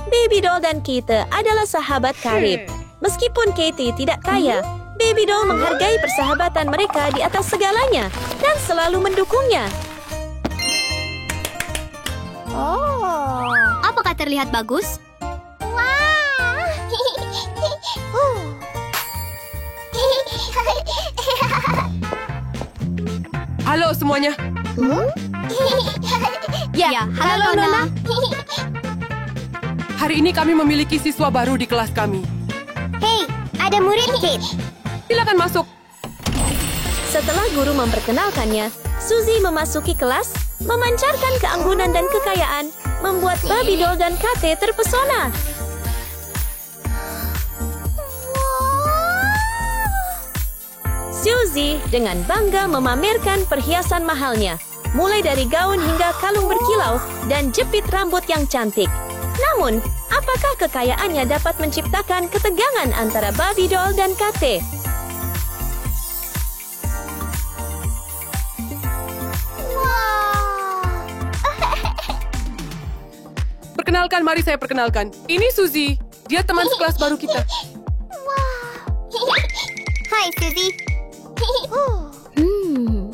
Baby Doll dan Kate adalah sahabat karib. Meskipun Katie tidak kaya, Baby Doll menghargai persahabatan mereka di atas segalanya dan selalu mendukungnya. Apakah terlihat bagus? Halo semuanya. Ya, halo Nona. Hari ini kami memiliki siswa baru di kelas kami. Hei, ada murid Kate. Silakan masuk. Setelah guru memperkenalkannya, Suzy memasuki kelas, memancarkan keanggunan dan kekayaan, membuat Baby Doll dan Kate terpesona. Suzy dengan bangga memamerkan perhiasan mahalnya, mulai dari gaun hingga kalung berkilau dan jepit rambut yang cantik. Namun, apakah kekayaannya dapat menciptakan ketegangan antara Baby Doll dan Kate? Perkenalkan, mari saya perkenalkan. Ini Suzy. Dia teman sekelas baru kita. Hai Suzy.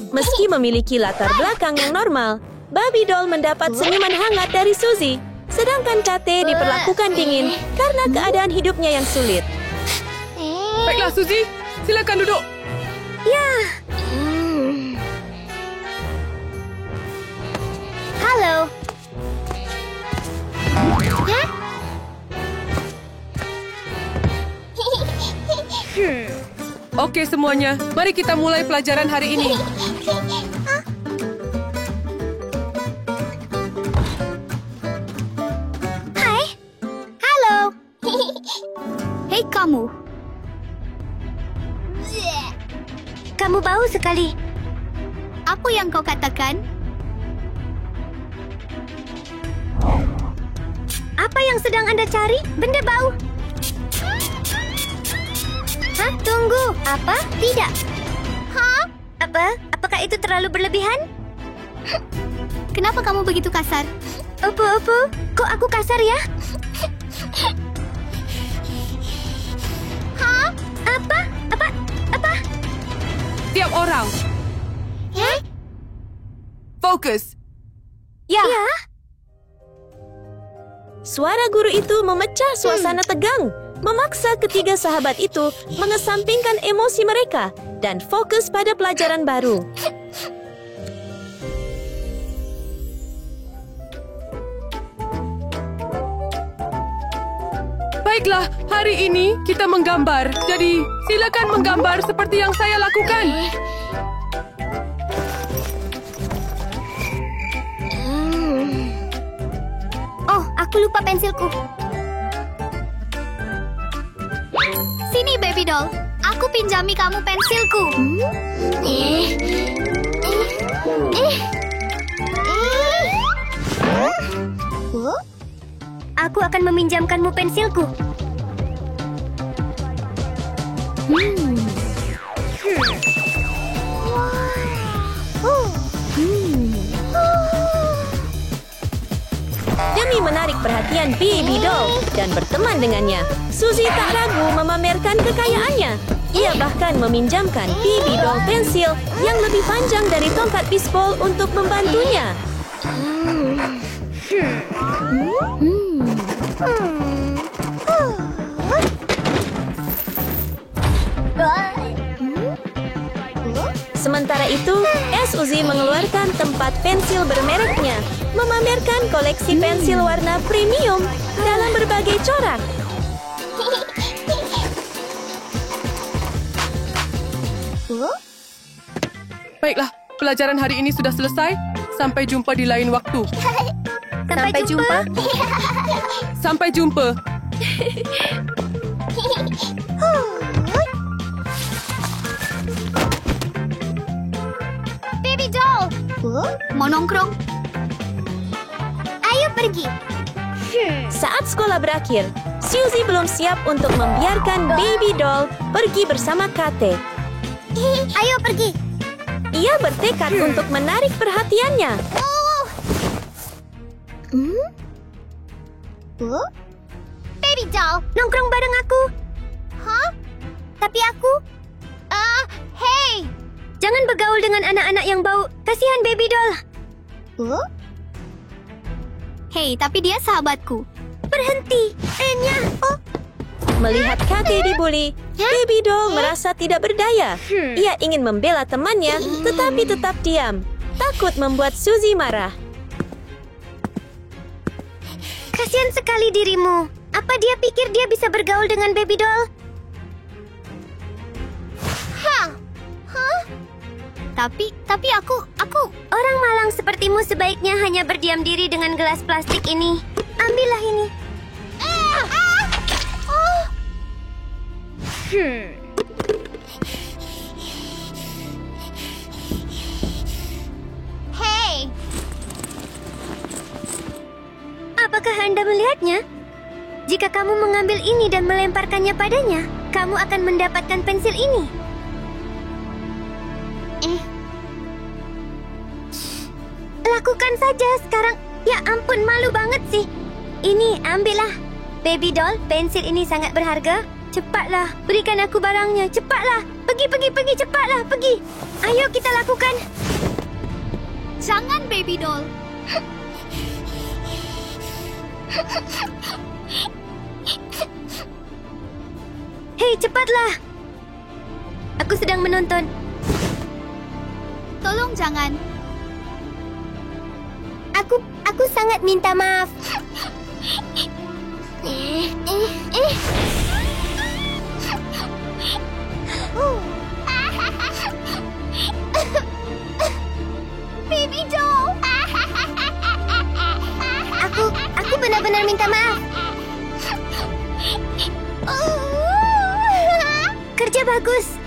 Meski memiliki latar belakang yang normal, Baby Doll mendapat senyuman hangat dari Suzy, sedangkan Kate diperlakukan dingin karena keadaan hidupnya yang sulit. Baiklah Suzy, silakan duduk. Ya, Halo. Oke semuanya, mari kita mulai pelajaran hari ini. Hai. Halo. Hei kamu. Kamu bau sekali. Apa yang kau katakan? Apa yang sedang Anda cari? Benda bau. Hah? Tunggu. Apa? Tidak. Hah? Apa? Apakah itu terlalu berlebihan? Kenapa kamu begitu kasar? Apa? Kok aku kasar ya? Hah? Apa? Tiap orang, fokus. Ya. suara guru itu memecah suasana tegang, memaksa ketiga sahabat itu mengesampingkan emosi mereka dan fokus pada pelajaran baru. Baiklah, hari ini kita menggambar. Jadi, silakan menggambar seperti yang saya lakukan. Oh, aku lupa pensilku. Sini, Baby Doll. Aku pinjami kamu pensilku. Aku akan meminjamkanmu pensilku. Demi menarik perhatian Baby Doll dan berteman dengannya, Suzy tak ragu memamerkan kekayaannya. Ia bahkan meminjamkan Baby Doll pensil yang lebih panjang dari tongkat bisbol untuk membantunya. Sementara itu, Suzy mengeluarkan tempat pensil bermereknya, memamerkan koleksi pensil warna premium dalam berbagai corak. Baiklah, pelajaran hari ini sudah selesai. Sampai jumpa di lain waktu. Sampai jumpa. Sampai jumpa. Baby Doll. Mau nongkrong? Ayo pergi. Saat sekolah berakhir, Suzy belum siap untuk membiarkan Baby Doll pergi bersama Kate. Ayo pergi. Ia bertekad untuk menarik perhatiannya. doll. Nongkrong bareng aku. Hah? Tapi aku... hey! Jangan bergaul dengan anak-anak yang bau. Kasihan baby doll. Hey, tapi dia sahabatku. Berhenti. Enya. Oh. Melihat Kate dibuli, Baby Doll merasa tidak berdaya. Ia ingin membela temannya, tetapi tetap diam. Takut membuat Suzy marah. Kasihan sekali dirimu. Apa dia pikir dia bisa bergaul dengan baby doll? Hah? Tapi aku... Orang malang sepertimu sebaiknya hanya berdiam diri dengan gelas plastik ini. Ambillah ini. Hey! Apakah Anda melihatnya? Jika kamu mengambil ini dan melemparkannya padanya, kamu akan mendapatkan pensil ini. Lakukan saja sekarang. Ya ampun, malu banget sih. Ini, ambillah. Baby doll, pensil ini sangat berharga. Cepatlah, berikan aku barangnya. Cepatlah. Pergi, cepatlah, pergi. Ayo kita lakukan. Jangan, baby doll. Hei, cepatlah. Aku sedang menonton. Tolong jangan. Aku sangat minta maaf. Baby doll. Aku benar-benar minta maaf. Kerja bagus.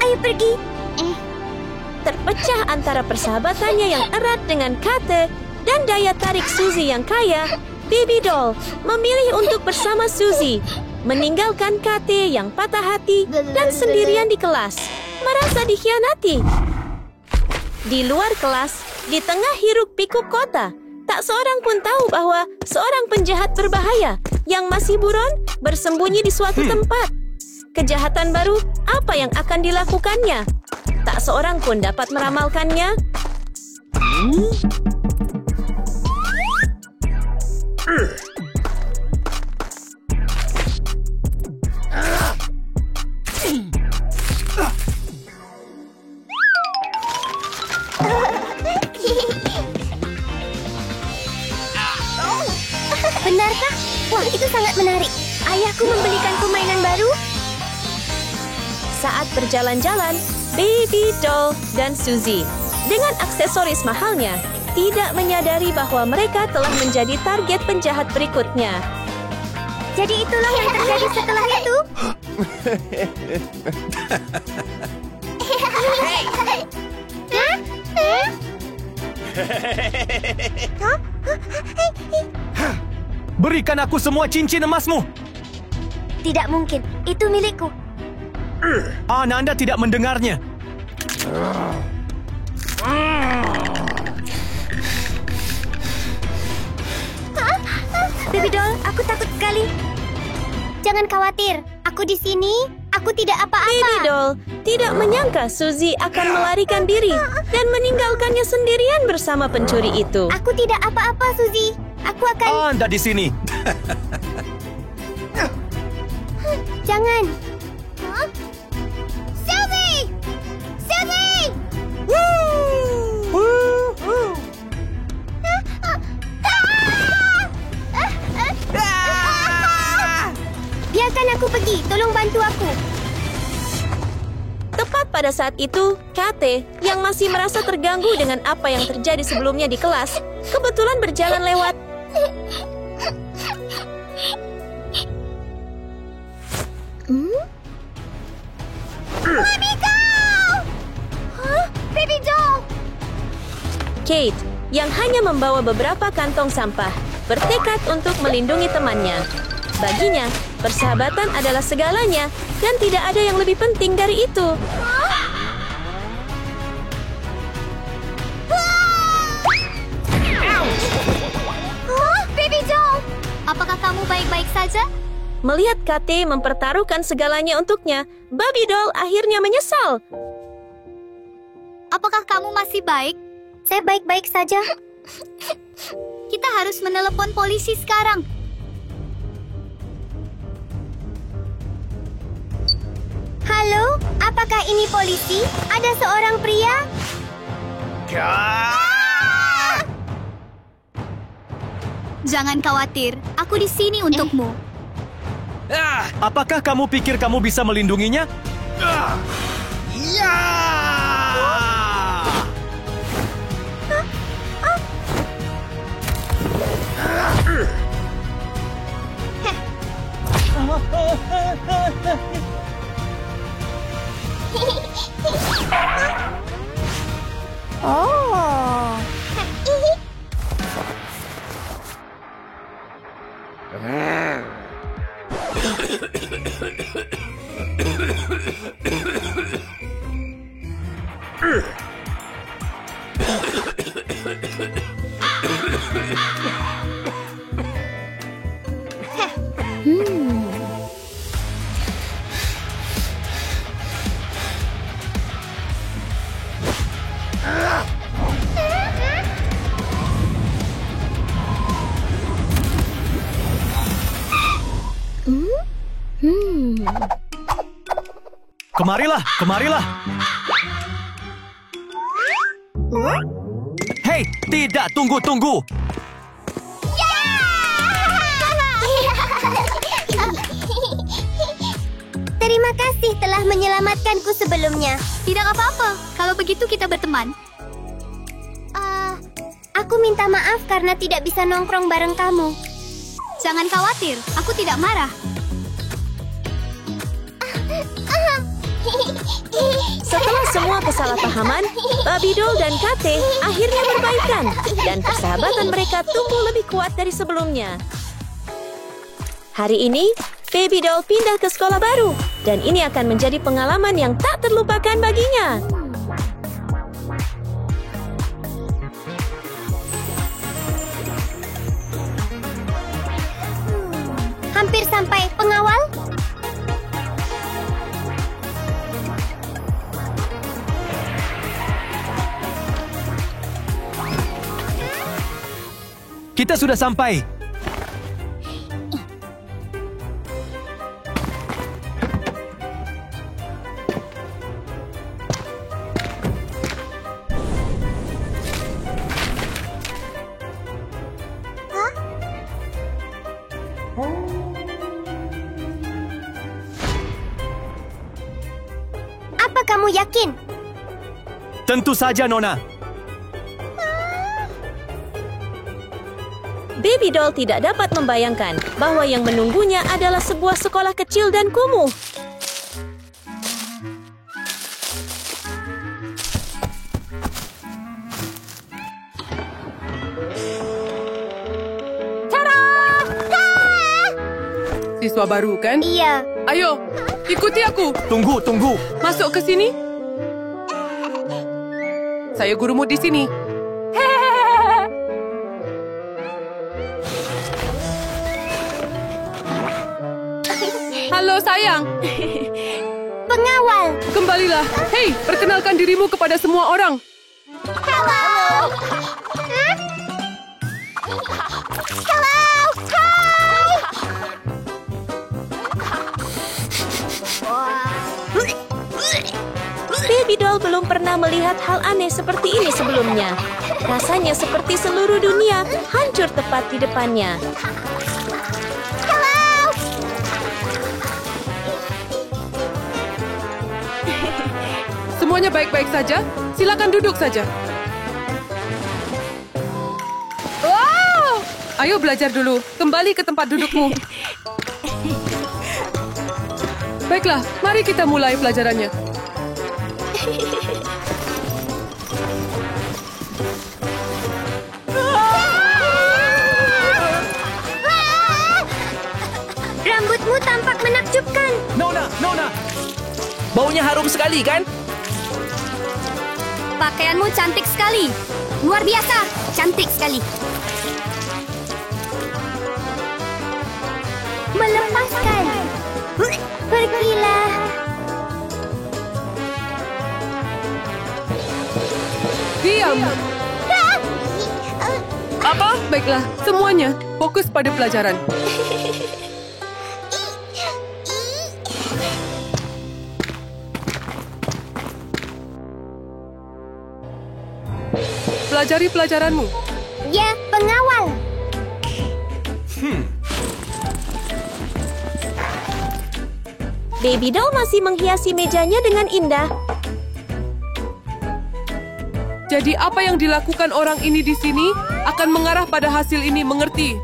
Ayo pergi. Terpecah antara persahabatannya yang erat dengan Kate dan daya tarik Suzy yang kaya, Baby Doll memilih untuk bersama Suzy, meninggalkan Kate yang patah hati dan sendirian di kelas, merasa dikhianati. Di luar kelas, di tengah hiruk pikuk kota, tak seorang pun tahu bahwa seorang penjahat berbahaya yang masih buron bersembunyi di suatu tempat. Kejahatan baru, apa yang akan dilakukannya? Tak seorang pun dapat meramalkannya. Benarkah? Wah, itu sangat menarik. Ayahku membelikanku mainan baru. Saat berjalan-jalan, Baby Doll dan Suzy dengan aksesoris mahalnya tidak menyadari bahwa mereka telah menjadi target penjahat berikutnya. Jadi itulah yang terjadi setelah itu. Berikan aku semua cincin emasmu. Tidak mungkin, itu milikku. Anda tidak mendengarnya. Baby doll, aku takut sekali. Jangan khawatir, aku di sini. Aku tidak apa-apa. Baby Doll tidak menyangka Suzy akan melarikan diri dan meninggalkannya sendirian bersama pencuri itu. Aku tidak apa-apa, Suzy. Aku akan... Anda di sini. Jangan. Suzy! Suzy! Biarkan aku pergi. Tolong bantu aku. Tepat pada saat itu, Kate yang masih merasa terganggu dengan apa yang terjadi sebelumnya di kelas, kebetulan berjalan lewat. Baby doll! Hah? Baby doll! Kate, yang hanya membawa beberapa kantong sampah, bertekad untuk melindungi temannya. Baginya, persahabatan adalah segalanya dan tidak ada yang lebih penting dari itu. Apakah kamu baik-baik saja? Melihat Kate mempertaruhkan segalanya untuknya, Barbie doll akhirnya menyesal. Apakah kamu masih baik? Saya baik-baik saja. Kita harus menelepon polisi sekarang. Halo, apakah ini polisi? Ada seorang pria? Jangan khawatir, aku di sini untukmu. Apakah kamu pikir kamu bisa melindunginya? Oh. Kemarilah, kemarilah. Hei, tidak, tunggu. Terima kasih telah menyelamatkanku sebelumnya. Tidak apa-apa, kalau begitu kita berteman. Aku minta maaf karena tidak bisa nongkrong bareng kamu. Jangan khawatir, aku tidak marah. Setelah semua kesalahpahaman, Barbie doll dan Kate akhirnya berbaikan dan persahabatan mereka tumbuh lebih kuat dari sebelumnya. Hari ini, Baby doll pindah ke sekolah baru dan ini akan menjadi pengalaman yang tak terlupakan baginya. Hampir sampai, pengawal. Kita sudah sampai. Apa kamu yakin? Tentu saja, Nona. Baby doll tidak dapat membayangkan bahwa yang menunggunya adalah sebuah sekolah kecil dan kumuh. Siswa baru, kan? Iya. Ayo, ikuti aku. Tunggu. Masuk ke sini. Saya gurumu di sini. Halo, sayang. Pengawal. Kembalilah. Hei, perkenalkan dirimu kepada semua orang. Halo. Halo. Baby doll belum pernah melihat hal aneh seperti ini sebelumnya. Rasanya seperti seluruh dunia hancur tepat di depannya. Semuanya baik-baik saja? Silakan duduk saja. Wow! Ayo belajar dulu. Kembali ke tempat dudukmu. Baiklah, mari kita mulai pelajarannya. Rambutmu tampak menakjubkan. Nona. Baunya harum sekali, kan? Pakaianmu cantik sekali. Luar biasa, cantik sekali. Melepaskan. Pergilah. Diam. Apa? Baiklah, semuanya fokus pada pelajaran. Pelajari pelajaranmu. Ya, pengawal. Baby doll masih menghiasi mejanya dengan indah. Jadi apa yang dilakukan orang ini di sini akan mengarah pada hasil ini, mengerti?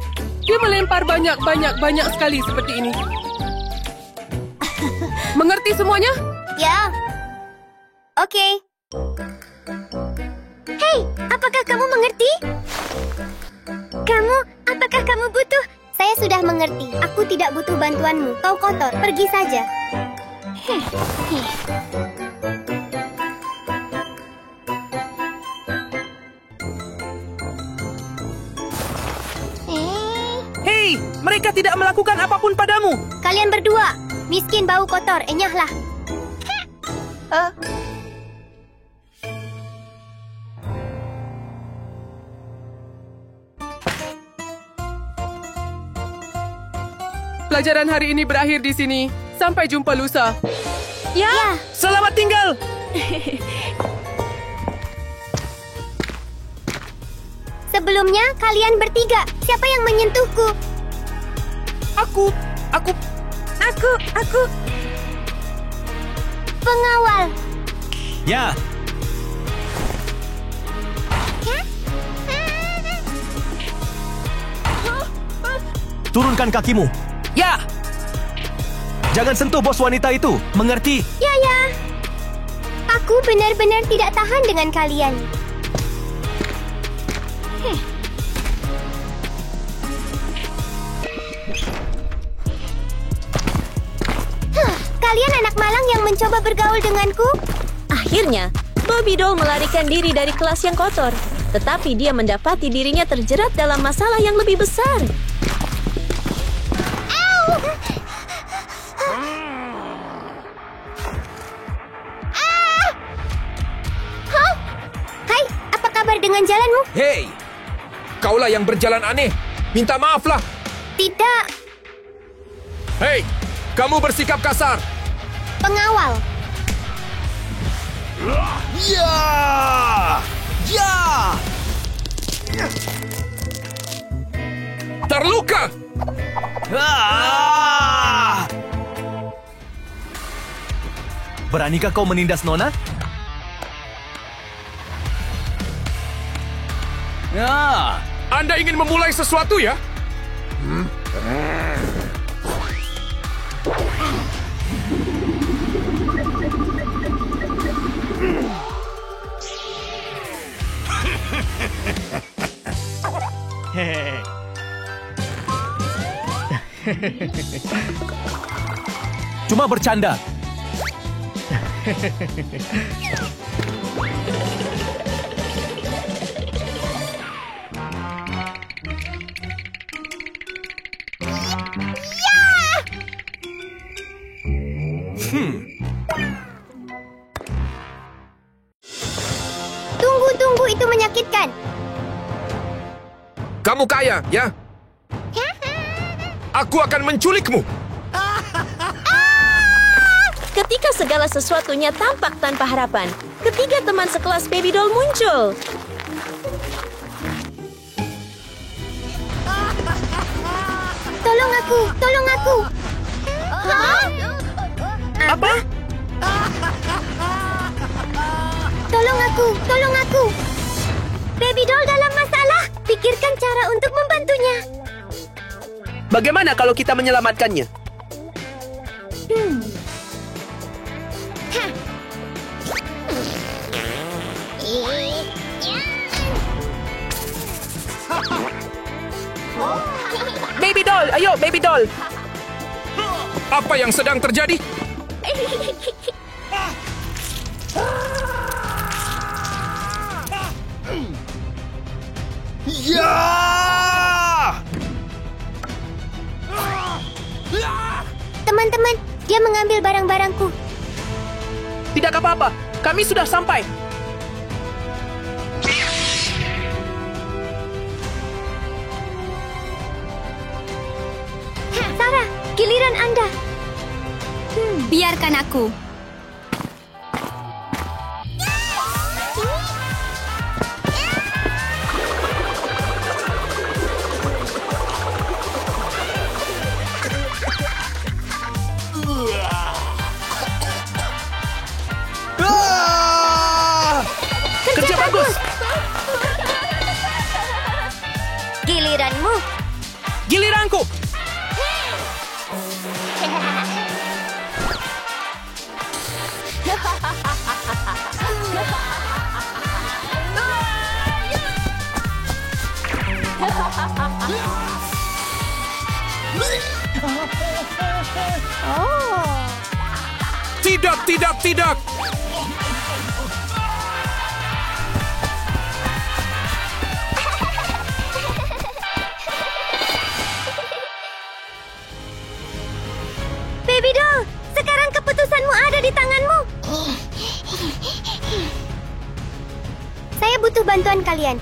Dia melempar banyak sekali seperti ini. Mengerti semuanya? Ya. Oke. Hei, apakah kamu mengerti? Apakah kamu butuh? Saya sudah mengerti. Aku tidak butuh bantuanmu. Kau kotor. Pergi saja. Hei, mereka tidak melakukan apapun padamu. Kalian berdua, miskin bau kotor, enyahlah. Pelajaran hari ini berakhir di sini. Sampai jumpa lusa. Ya, Selamat tinggal. Sebelumnya, kalian bertiga. Siapa yang menyentuhku? Aku. Pengawal. Ya, turunkan kakimu. Ya. Jangan sentuh bos wanita itu. Mengerti? Ya. Aku benar-benar tidak tahan dengan kalian. Kalian anak malang yang mencoba bergaul denganku? akhirnya Bobby doll melarikan diri dari kelas yang kotor. Tetapi dia mendapati dirinya terjerat dalam masalah yang lebih besar. Hai, apa kabar dengan jalanmu? Hei, kaulah yang berjalan aneh. Minta maaflah. Tidak, Hei, kamu bersikap kasar. pengawal. Ya! Ya! Terluka. Ah! Beranikah kau menindas Nona? Ya! Anda ingin memulai sesuatu ya? Cuma bercanda. Tunggu, itu menyakitkan. Kamu kaya, ya? Aku akan menculikmu. Ketika segala sesuatunya tampak tanpa harapan, ketiga teman sekelas Baby doll muncul. Tolong aku. Apa? Tolong aku. Baby doll dalam masalah. Pikirkan cara untuk membantunya. Bagaimana kalau kita menyelamatkannya? Baby doll, ayo baby doll. Apa yang sedang terjadi? Ya! mengambil barang-barangku. Tidak apa-apa, kami sudah sampai. Sarah, giliran Anda. Biarkan aku. Kerja bagus. Giliranmu. Giliranku. Tidak, tidak, tidak. Baby doll, sekarang keputusanmu ada di tanganmu. Saya butuh bantuan kalian.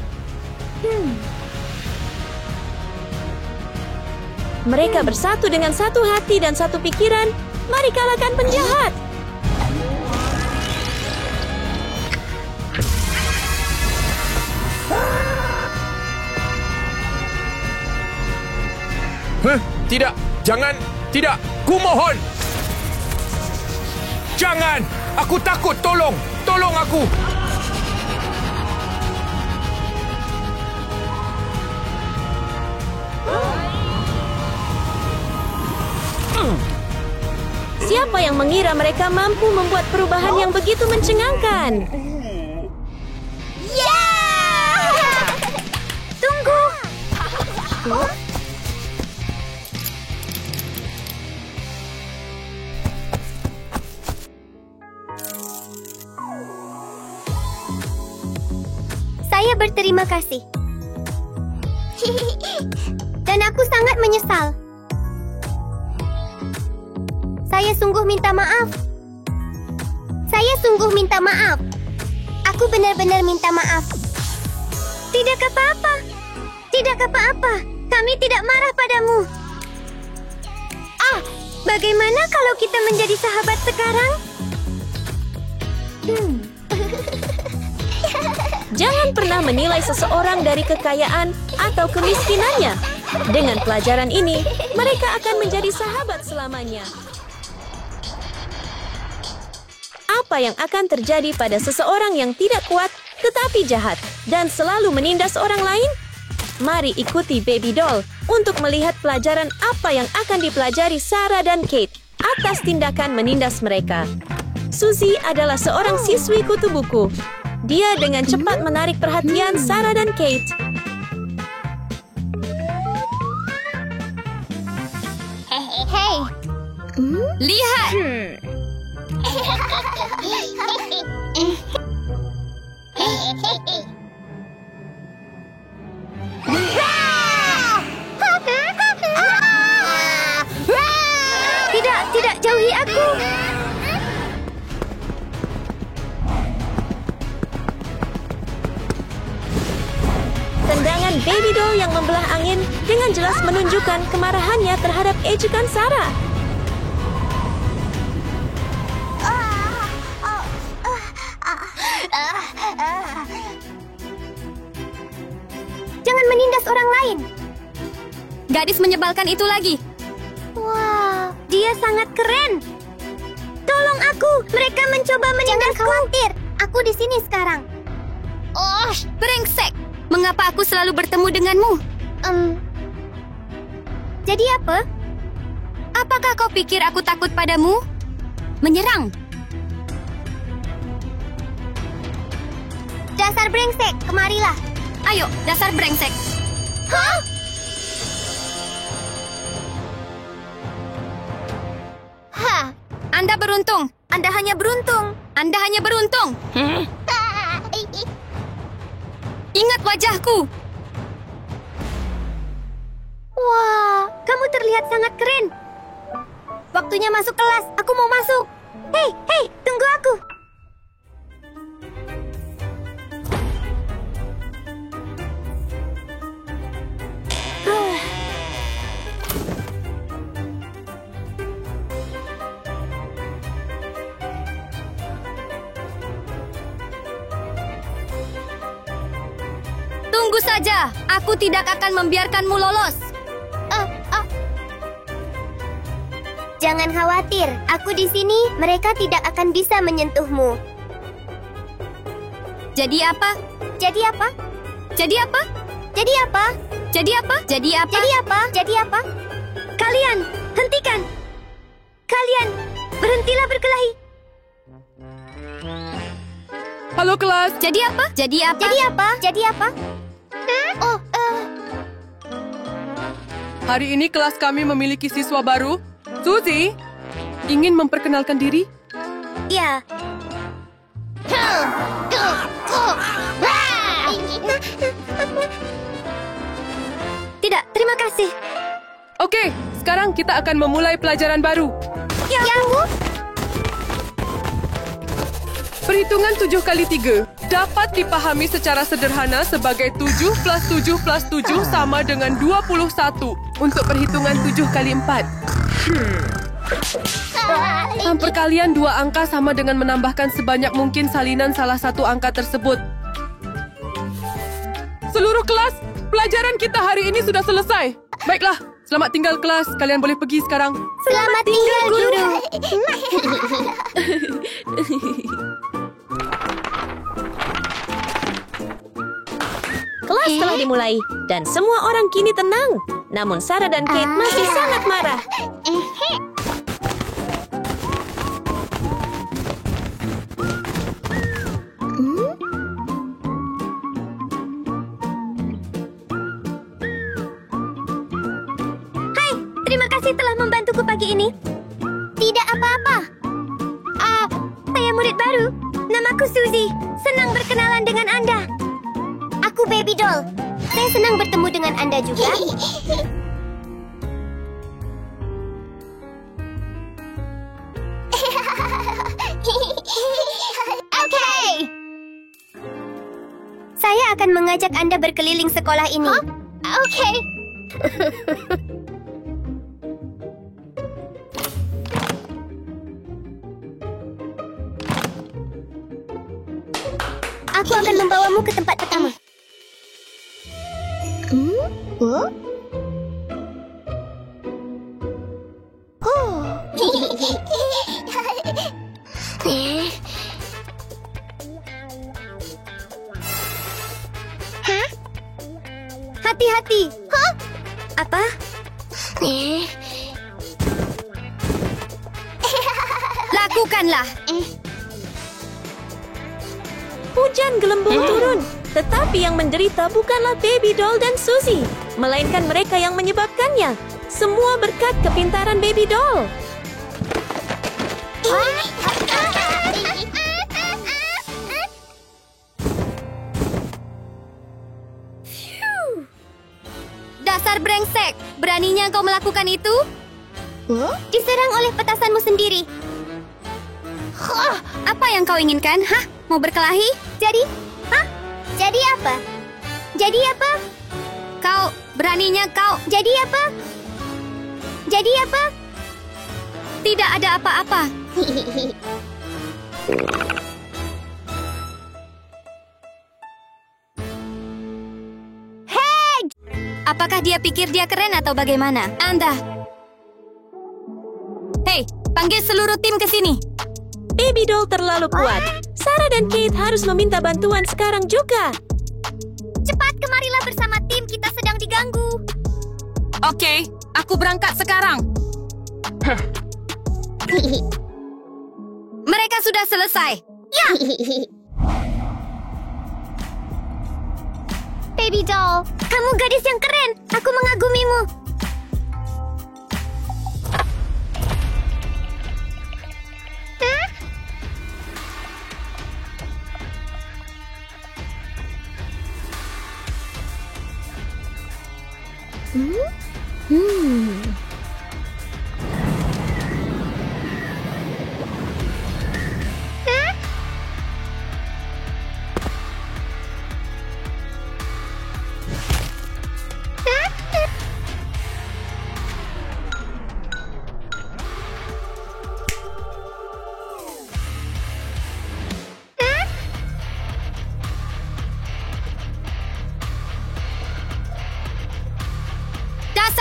Mereka bersatu dengan satu hati dan satu pikiran. Mari kalahkan penjahat. Tidak, jangan, tidak, kumohon. Jangan, aku takut, tolong aku. Siapa yang mengira mereka mampu membuat perubahan yang begitu mencengangkan? Tunggu. Saya berterima kasih. Dan aku sangat menyesal. Saya sungguh minta maaf. Aku benar-benar minta maaf. Tidak apa-apa. Tidak apa-apa. Kami tidak marah padamu. Bagaimana kalau kita menjadi sahabat sekarang? Jangan pernah menilai seseorang dari kekayaan atau kemiskinannya. Dengan pelajaran ini, mereka akan menjadi sahabat selamanya. Apa yang akan terjadi pada seseorang yang tidak kuat tetapi jahat dan selalu menindas orang lain? Mari ikuti Baby Doll untuk melihat pelajaran apa yang akan dipelajari Sarah dan Kate atas tindakan menindas mereka. Suzy adalah seorang siswi kutu buku. Dia dengan cepat menarik perhatian Sarah dan Kate. Hey. Lihat! Tidak, jauhi aku. Tendangan Baby Doll yang membelah angin dengan jelas menunjukkan kemarahannya terhadap ejekan Sarah. Jangan menindas orang lain. Gadis menyebalkan itu lagi. Wow, dia sangat keren. Tolong aku, mereka mencoba menindasku. Jangan khawatir, aku di sini sekarang. Oh, brengsek. Mengapa aku selalu bertemu denganmu? Jadi apa? Apakah kau pikir aku takut padamu? Menyerang. Dasar brengsek, kemarilah. Ayo, dasar brengsek. Hah? Anda beruntung. Anda hanya beruntung. Anda hanya beruntung. Ingat wajahku. Wah, kamu terlihat sangat keren. Waktunya masuk kelas. Aku mau masuk. Hei, tunggu aku. Tunggu saja, aku tidak akan membiarkanmu lolos. Jangan khawatir, aku di sini. Mereka tidak akan bisa menyentuhmu. Jadi apa? Jadi apa? Jadi apa? Jadi apa? Jadi apa? Jadi apa? Jadi apa? Jadi apa? Kalian, hentikan! Kalian, berhentilah berkelahi! Halo kelas. Jadi apa? Jadi apa? Jadi apa? Jadi apa? Hari ini kelas kami memiliki siswa baru. Suzy, ingin memperkenalkan diri? Ya. Tidak, terima kasih. Oke, sekarang kita akan memulai pelajaran baru. Ya, Perhitungan 7 kali 3 dapat dipahami secara sederhana sebagai 7 plus 7 plus 7 sama dengan 21 untuk perhitungan 7 kali 4. Perkalian dua angka sama dengan menambahkan sebanyak mungkin salinan salah satu angka tersebut. Seluruh kelas, pelajaran kita hari ini sudah selesai. Baiklah, selamat tinggal kelas. Kalian boleh pergi sekarang. Selamat tinggal, guru. Kelas telah dimulai dan semua orang kini tenang. Namun Sarah dan Kate masih sangat marah. Hai, terima kasih telah membantuku pagi ini. Tidak apa-apa. Saya murid baru. Namaku Suzy. Senang berkenalan dengan Anda. Aku Baby Doll. Saya senang bertemu dengan Anda juga. Oke. Saya akan mengajak Anda berkeliling sekolah ini. Oke. Aku akan membawamu ke tempat pertama. Hah? Hati-hati. Hah? Apa? Lakukanlah. Hujan gelembung turun. Tetapi yang menderita bukanlah Baby Doll dan Suzy, melainkan mereka yang menyebabkannya. Semua berkat kepintaran Baby Doll. Dasar brengsek, beraninya kau melakukan itu? Diserang oleh petasanmu sendiri. Apa yang kau inginkan? Hah? Mau berkelahi? Jadi apa? Jadi apa? Kau, beraninya kau. Jadi apa? Jadi apa? Tidak ada apa-apa. Apakah dia pikir dia keren atau bagaimana? Anda. Hei, panggil seluruh tim ke sini. Baby Doll terlalu kuat. Sarah dan Kate harus meminta bantuan sekarang juga. Cepat kemarilah bersama tim, kita sedang diganggu. Oke, aku berangkat sekarang. Mereka sudah selesai. Ya! Baby Doll, kamu gadis yang keren. Aku mengagumimu.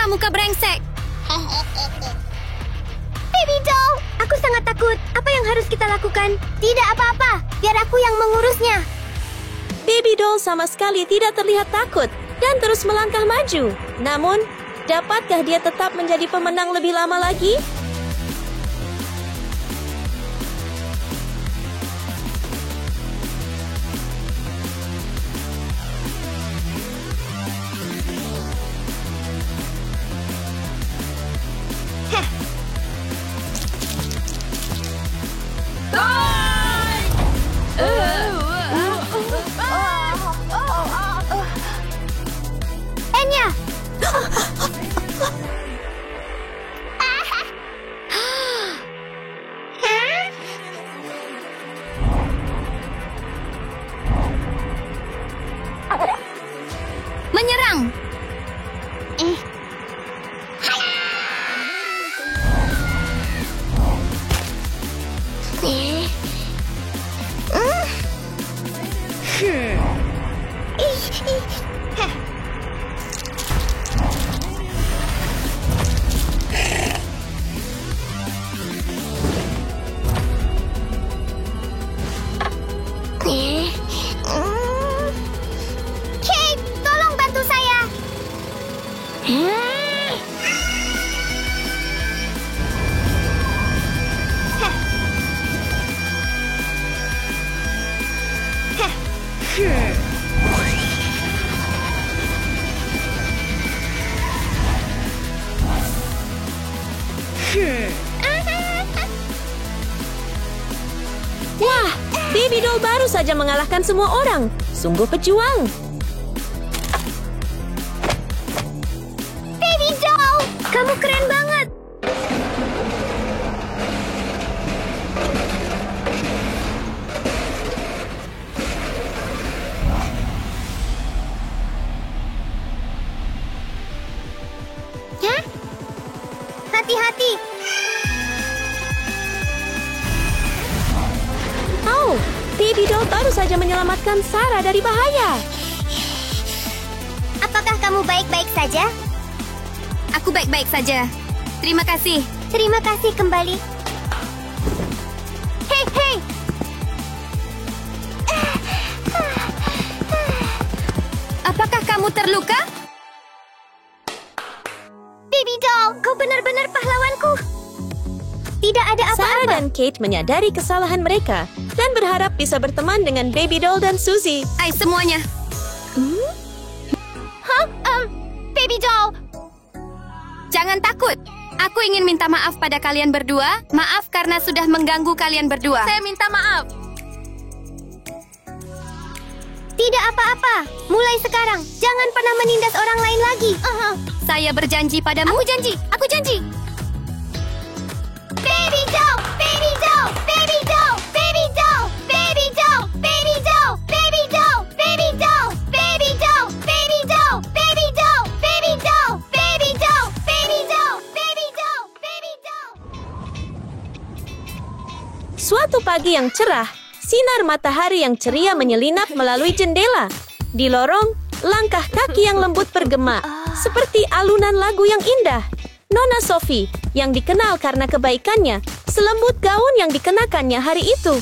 Apakah muka brengsek? Baby doll, aku sangat takut. Apa yang harus kita lakukan? Tidak apa-apa, biar aku yang mengurusnya. Baby doll sama sekali tidak terlihat takut dan terus melangkah maju. Namun, dapatkah dia tetap menjadi pemenang lebih lama lagi? Enya! Menyerang! Kate, tolong bantu saya. Wah, Baby doll baru saja mengalahkan semua orang. Sungguh pejuang. Baby doll, kamu keren banget. Hah? Hati-hati. Oh, Baby doll baru saja menyelamatkan Sarah dari bahaya. Apakah kamu baik-baik saja? Aku baik-baik saja. Terima kasih. Terima kasih kembali. Hei, hei. Apakah kamu terluka? Baby doll, kau benar-benar pahlawanku. Tidak ada Sarah apa-apa. dan Kate menyadari kesalahan mereka dan berharap bisa berteman dengan Baby doll dan Suzy. Hai semuanya. Baby doll. Jangan takut. Aku ingin minta maaf pada kalian berdua. Maaf karena sudah mengganggu kalian berdua. Saya minta maaf. Tidak apa-apa. Mulai sekarang, jangan pernah menindas orang lain lagi. Saya berjanji padamu. Aku janji. Aku janji. Baby doll, baby doll, baby doll, baby doll, baby doll, baby doll, baby doll, baby doll, baby doll, baby doll, baby doll, baby doll, baby doll, baby doll, baby doll, baby doll. Suatu pagi yang cerah, sinar matahari yang ceria menyelinap melalui jendela. Di lorong, langkah kaki yang lembut bergema, seperti alunan lagu yang indah. Nona Sophie, yang dikenal karena kebaikannya, selembut gaun yang dikenakannya hari itu.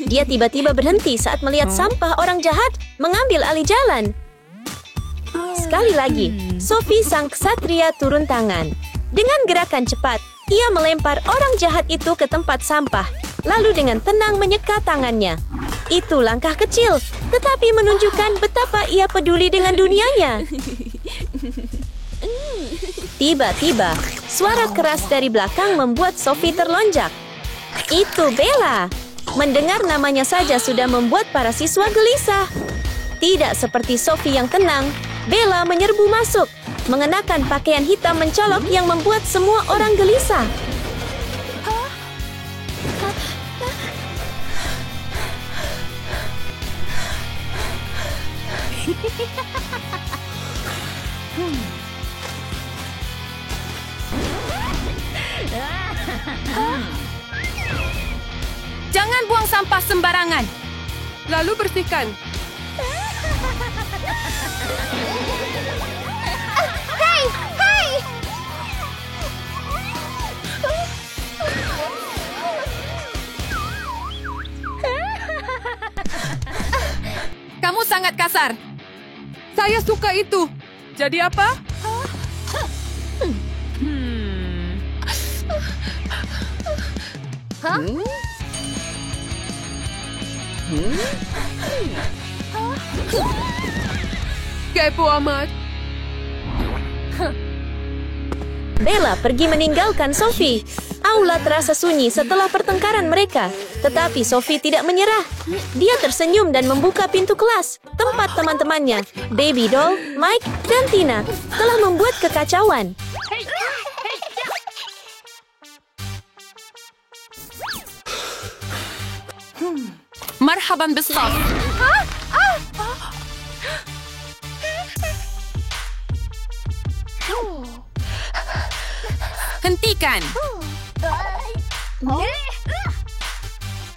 Dia tiba-tiba berhenti saat melihat sampah orang jahat mengambil alih jalan. Sekali lagi, Sophie sang ksatria turun tangan. Dengan gerakan cepat, ia melempar orang jahat itu ke tempat sampah, lalu dengan tenang menyeka tangannya. Itu langkah kecil, tetapi menunjukkan betapa ia peduli dengan dunianya. Tiba-tiba, suara keras dari belakang membuat Sophie terlonjak. Itu Bella. Mendengar namanya saja sudah membuat para siswa gelisah. Tidak seperti Sophie yang tenang, Bella menyerbu masuk, mengenakan pakaian hitam mencolok yang membuat semua orang gelisah. Jangan buang sampah sembarangan. Lalu bersihkan. Kamu sangat kasar. Saya suka itu. Jadi apa? Kepo amat. Bella pergi meninggalkan Sophie. Aula terasa sunyi setelah pertengkaran mereka. Tetapi Sophie tidak menyerah. Dia tersenyum dan membuka pintu kelas. Tempat teman-temannya, Baby Doll, Mike, dan Tina, telah membuat kekacauan. Marhaban besar. Hentikan.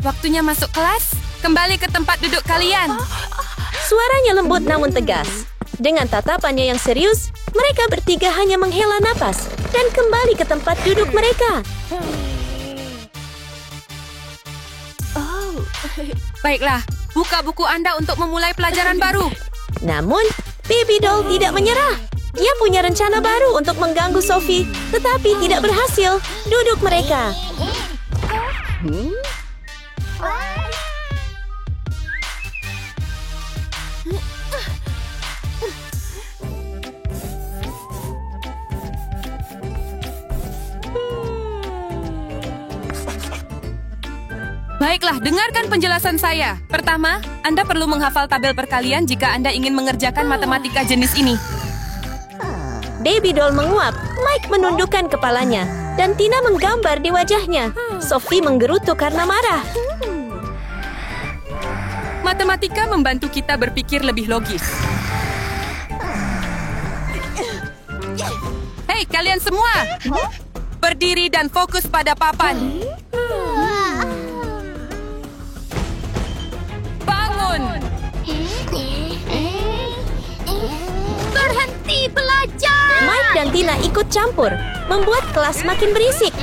Waktunya masuk kelas. Kembali ke tempat duduk kalian. Suaranya lembut namun tegas. Dengan tatapannya yang serius, mereka bertiga hanya menghela napas dan kembali ke tempat duduk mereka. Baiklah, buka buku Anda untuk memulai pelajaran baru. Namun, Baby Doll tidak menyerah. Dia punya rencana baru untuk mengganggu Sophie, tetapi tidak berhasil. Duduk mereka. Baiklah, dengarkan penjelasan saya. Pertama, Anda perlu menghafal tabel perkalian jika Anda ingin mengerjakan matematika jenis ini. Baby Doll menguap, Mike menundukkan kepalanya, dan Tina menggambar di wajahnya. Sophie menggerutu karena marah. Matematika membantu kita berpikir lebih logis. Hei, kalian semua! Berdiri dan fokus pada papan. Bangun! Berhenti belajar! Mike dan Tina ikut campur, membuat kelas makin berisik.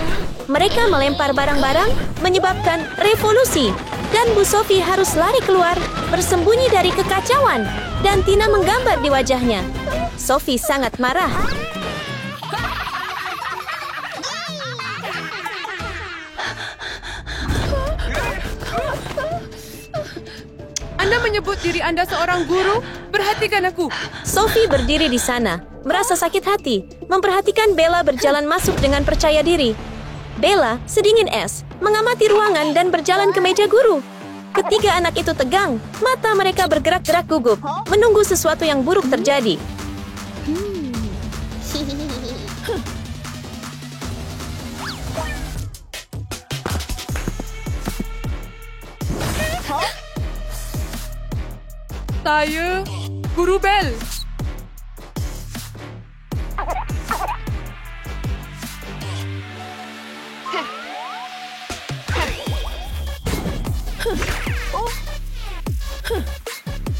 Mereka melempar barang-barang, menyebabkan revolusi. Dan Bu Sophie harus lari keluar, bersembunyi dari kekacauan. Dan Tina menggambar di wajahnya. Sophie sangat marah. Anda menyebut diri Anda seorang guru? Perhatikan aku. Sophie berdiri di sana, merasa sakit hati, memperhatikan Bella berjalan masuk dengan percaya diri. Bella, sedingin es, mengamati ruangan dan berjalan ke meja guru. Ketiga anak itu tegang, mata mereka bergerak-gerak gugup, menunggu sesuatu yang buruk terjadi. Saya, Guru Bell.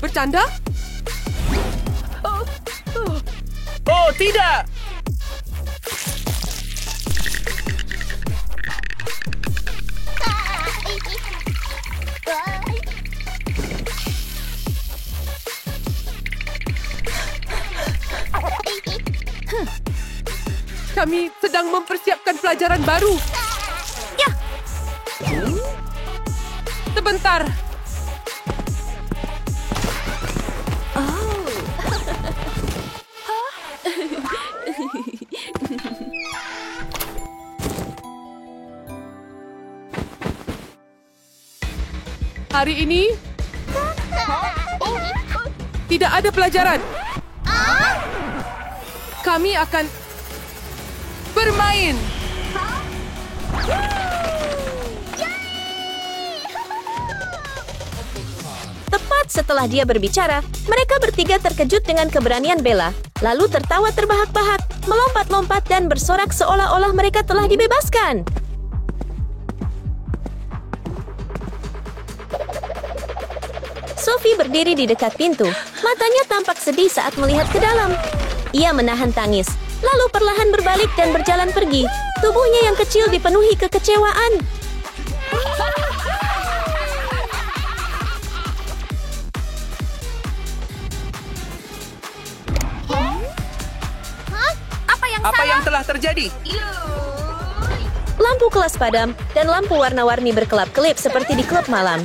Bercanda? Oh, tidak! Kami sedang mempersiapkan pelajaran baru. Ya! Sebentar. Hari ini tidak ada pelajaran. Kami akan bermain. Tepat setelah dia berbicara, mereka bertiga terkejut dengan keberanian Bella, lalu tertawa terbahak-bahak, melompat-lompat dan bersorak seolah-olah mereka telah dibebaskan. Sophie berdiri di dekat pintu. Matanya tampak sedih saat melihat ke dalam. Ia menahan tangis, lalu perlahan berbalik dan berjalan pergi. Tubuhnya yang kecil dipenuhi kekecewaan. Apa yang telah terjadi? Lampu kelas padam dan lampu warna-warni berkelap-kelip seperti di klub malam.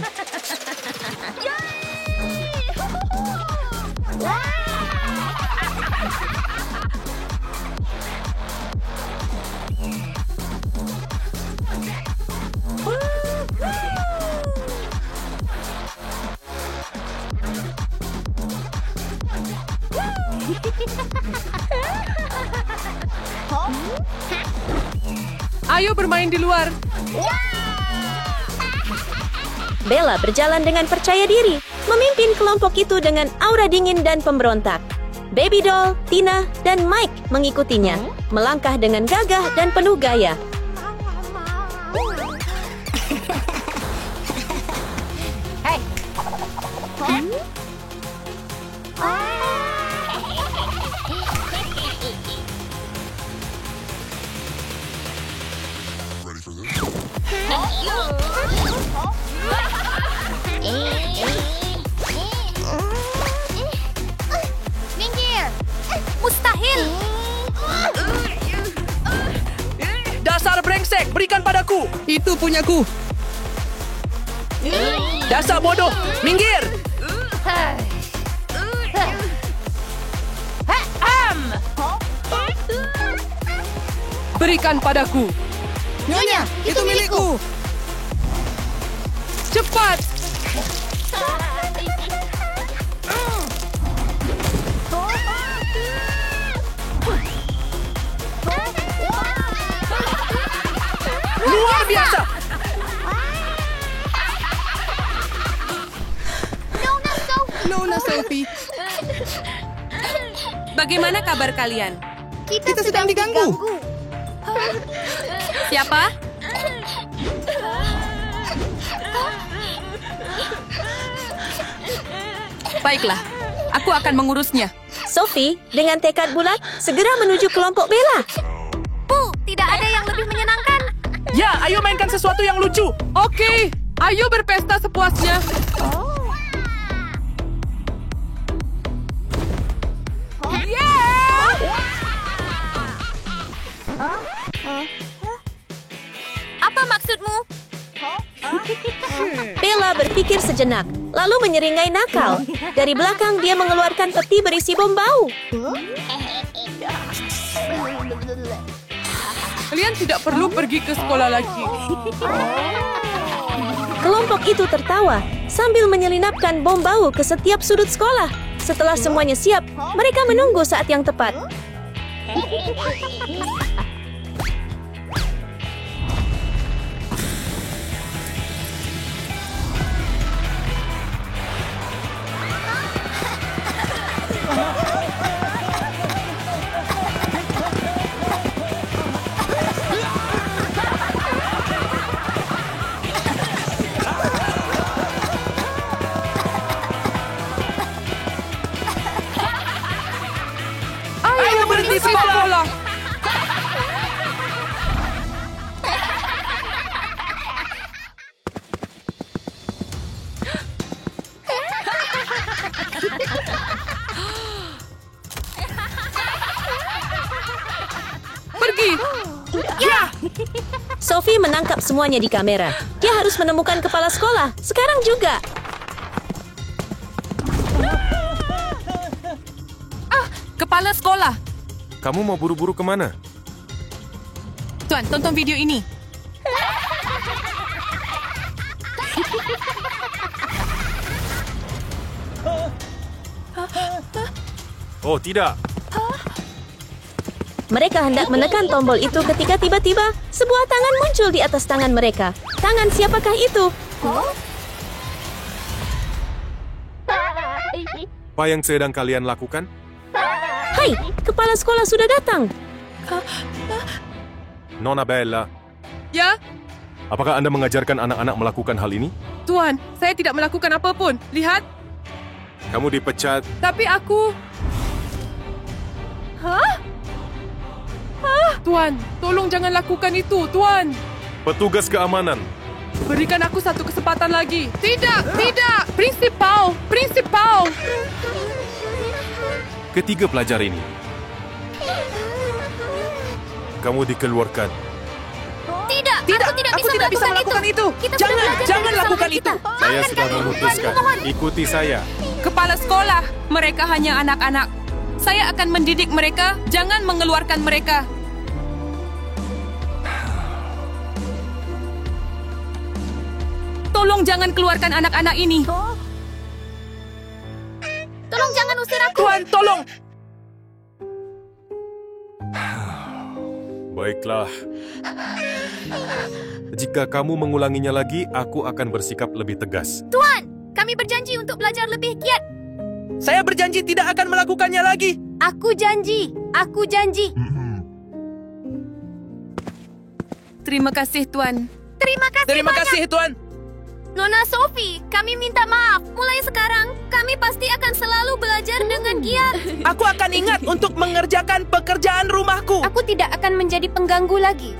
Ayo bermain di luar. Bella berjalan dengan percaya diri, memimpin kelompok itu dengan aura dingin dan pemberontak. Baby Doll, Tina, dan Mike mengikutinya, melangkah dengan gagah dan penuh gaya. Minggir! Mustahil! Dasar brengsek, berikan padaku. Itu punyaku. Dasar bodoh, minggir. Berikan padaku. Nyonya, itu milikku! Cepat. Luar biasa. Nona Sophie. Bagaimana kabar kalian? Kita sedang diganggu. Siapa? Baiklah, aku akan mengurusnya. Sophie, dengan tekad bulat, segera menuju kelompok Bella. Bu, tidak ada yang lebih menyenangkan. Ya, ayo mainkan sesuatu yang lucu. Oke, ayo berpesta sepuasnya. Apa maksudmu? Bella berpikir sejenak, lalu menyeringai nakal. Dari belakang dia mengeluarkan peti berisi bom bau. Kalian tidak perlu pergi ke sekolah lagi. Kelompok itu tertawa sambil menyelinapkan bom bau ke setiap sudut sekolah. Setelah semuanya siap, mereka menunggu saat yang tepat. Ayo berhenti sekolah. Pergi. Sophie menangkap semuanya di kamera. Dia harus menemukan kepala sekolah, sekarang juga. Kepala sekolah. Kamu mau buru-buru kemana? Tuan, tonton video ini. Oh, tidak. Mereka hendak menekan tombol itu ketika tiba-tiba sebuah tangan muncul di atas tangan mereka. Tangan siapakah itu? Apa yang sedang kalian lakukan? Hai, kepala sekolah sudah datang. Nona Bella, Ya, apakah Anda mengajarkan anak-anak melakukan hal ini? Tuan, saya tidak melakukan apapun. Lihat, Kamu dipecat. tapi aku... Tuan, tolong jangan lakukan itu, Tuan. Petugas keamanan. Berikan aku satu kesempatan lagi. Tidak, tidak. Prinsipal, prinsipal. Ketiga pelajar ini. kamu dikeluarkan. Tidak, Tidak, aku tidak bisa melakukan itu. Kita sudah belajar Jangan dari kesalahan lakukan kita. itu. Saya Maafkan sudah kami. memutuskan. Tuan, kumohon. Ikuti saya. Kepala sekolah, mereka hanya anak-anak. Saya akan mendidik mereka, jangan mengeluarkan mereka. Tolong jangan keluarkan anak-anak ini. Tolong jangan usir aku. Tuan, tolong. Baiklah. Jika kamu mengulanginya lagi, aku akan bersikap lebih tegas. Tuan, kami berjanji untuk belajar lebih giat. Saya berjanji tidak akan melakukannya lagi. Aku janji. Aku janji. Terima kasih, Tuan. Terima kasih Terima banyak. kasih, Tuan. Nona Sophie, kami minta maaf. Mulai sekarang, kami pasti akan selalu belajar dengan giat. Aku akan ingat untuk mengerjakan pekerjaan rumahku. Aku tidak akan menjadi pengganggu lagi.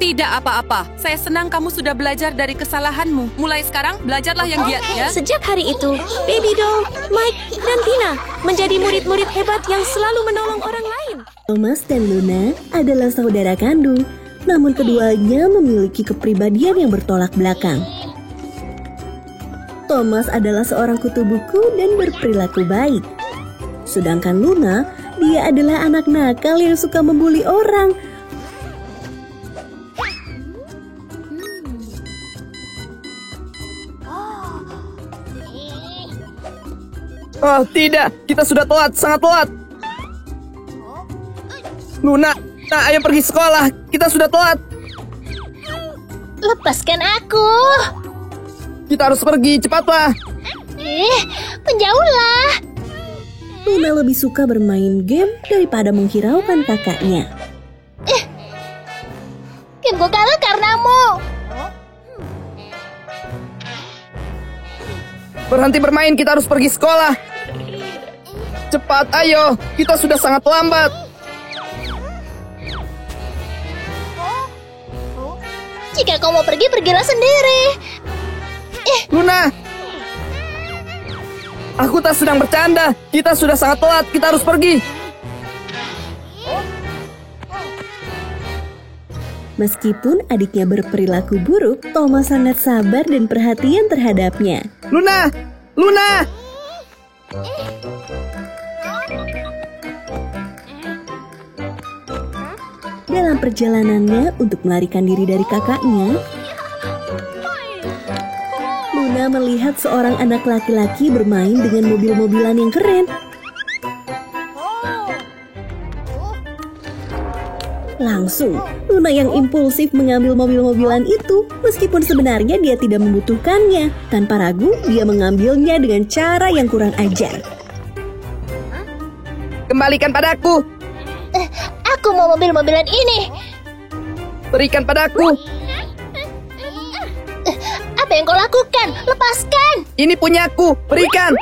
Tidak apa-apa. Saya senang kamu sudah belajar dari kesalahanmu. Mulai sekarang, belajarlah yang giat ya. Sejak hari itu, Baby Doll, Mike, dan Tina menjadi murid-murid hebat yang selalu menolong orang lain. Thomas dan Luna adalah saudara kandung, namun keduanya memiliki kepribadian yang bertolak belakang. Thomas adalah seorang kutu buku dan berperilaku baik. Sedangkan Luna, dia adalah anak nakal yang suka membuli orang. Oh, tidak. Kita sudah telat, sangat telat. Luna, ayo pergi sekolah. Kita sudah telat. Lepaskan aku. Kita harus pergi, cepatlah. Menjauhlah. Luna lebih suka bermain game daripada menghiraukan kakaknya. Gameku kalah karenamu. Berhenti bermain, kita harus pergi sekolah. Cepat, ayo. Kita sudah sangat lambat. Jika kau mau pergi, pergilah sendiri. Luna. Aku tak sedang bercanda. Kita sudah sangat telat, kita harus pergi. Meskipun adiknya berperilaku buruk, Thomas sangat sabar dan perhatian terhadapnya. Luna! Luna! Dalam perjalanannya untuk melarikan diri dari kakaknya, Luna melihat seorang anak laki-laki bermain dengan mobil-mobilan yang keren. Langsung, Luna yang impulsif mengambil mobil-mobilan itu, meskipun sebenarnya dia tidak membutuhkannya. Tanpa ragu, dia mengambilnya dengan cara yang kurang ajar. Kembalikan padaku. Aku mau mobil-mobilan ini. Berikan padaku. Apa yang kau lakukan? Lepaskan. Ini punyaku. Berikan.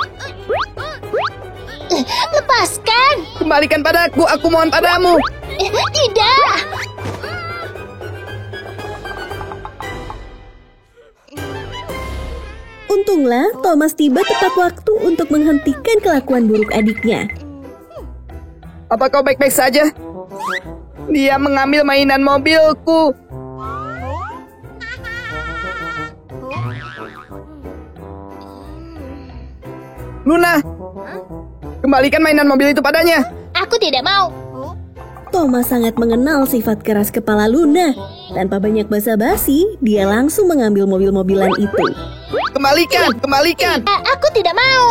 Lepaskan. Kembalikan padaku. Aku mohon padamu. Tidak. Untunglah, Thomas tiba tepat waktu untuk menghentikan kelakuan buruk adiknya. Apa kau baik-baik saja? Dia mengambil mainan mobilku. Luna, kembalikan mainan mobil itu padanya. Aku tidak mau. Thomas sangat mengenal sifat keras kepala Luna. Tanpa banyak basa-basi, dia langsung mengambil mobil-mobilan itu. Kembalikan, kembalikan. Aku tidak mau.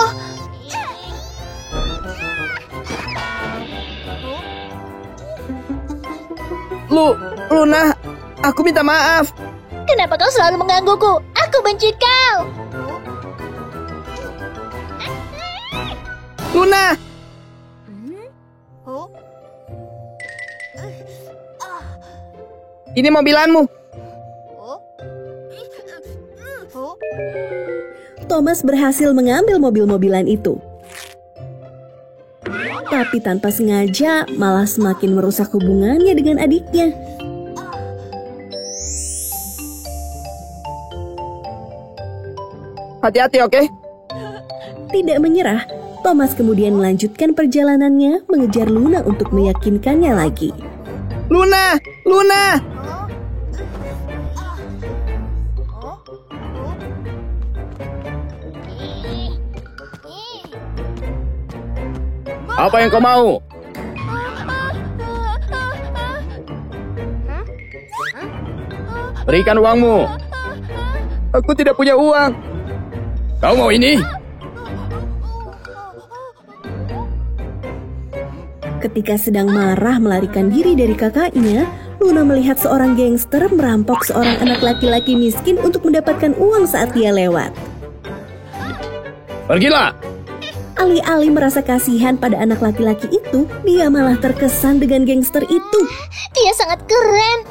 Luna, aku minta maaf. Kenapa kau selalu menggangguku? Aku benci kau. Luna. Ini mobilanmu. Thomas berhasil mengambil mobil-mobilan itu. Tapi tanpa sengaja malah semakin merusak hubungannya dengan adiknya. Hati-hati, oke? Tidak menyerah, Thomas kemudian melanjutkan perjalanannya mengejar Luna untuk meyakinkannya lagi. Luna! Luna! Apa yang kau mau? Berikan uangmu. Aku tidak punya uang. Kau mau ini? Ketika sedang marah melarikan diri dari kakaknya, Luna melihat seorang gangster merampok seorang anak laki-laki miskin untuk mendapatkan uang saat dia lewat. Pergilah! Alih-alih merasa kasihan pada anak laki-laki itu, dia malah terkesan dengan gangster itu. Dia sangat keren.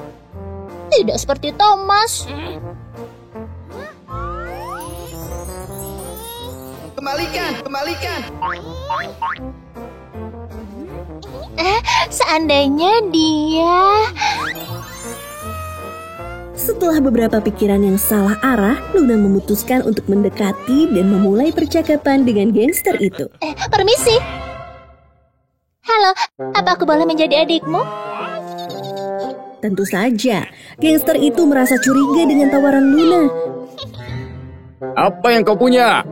Tidak seperti Thomas. Kembalikan! Kembalikan! Seandainya dia... Setelah beberapa pikiran yang salah arah, Luna memutuskan untuk mendekati dan memulai percakapan dengan gangster itu. Permisi. Halo, apa aku boleh menjadi adikmu? Tentu saja, gangster itu merasa curiga dengan tawaran Luna. Apa yang kau punya?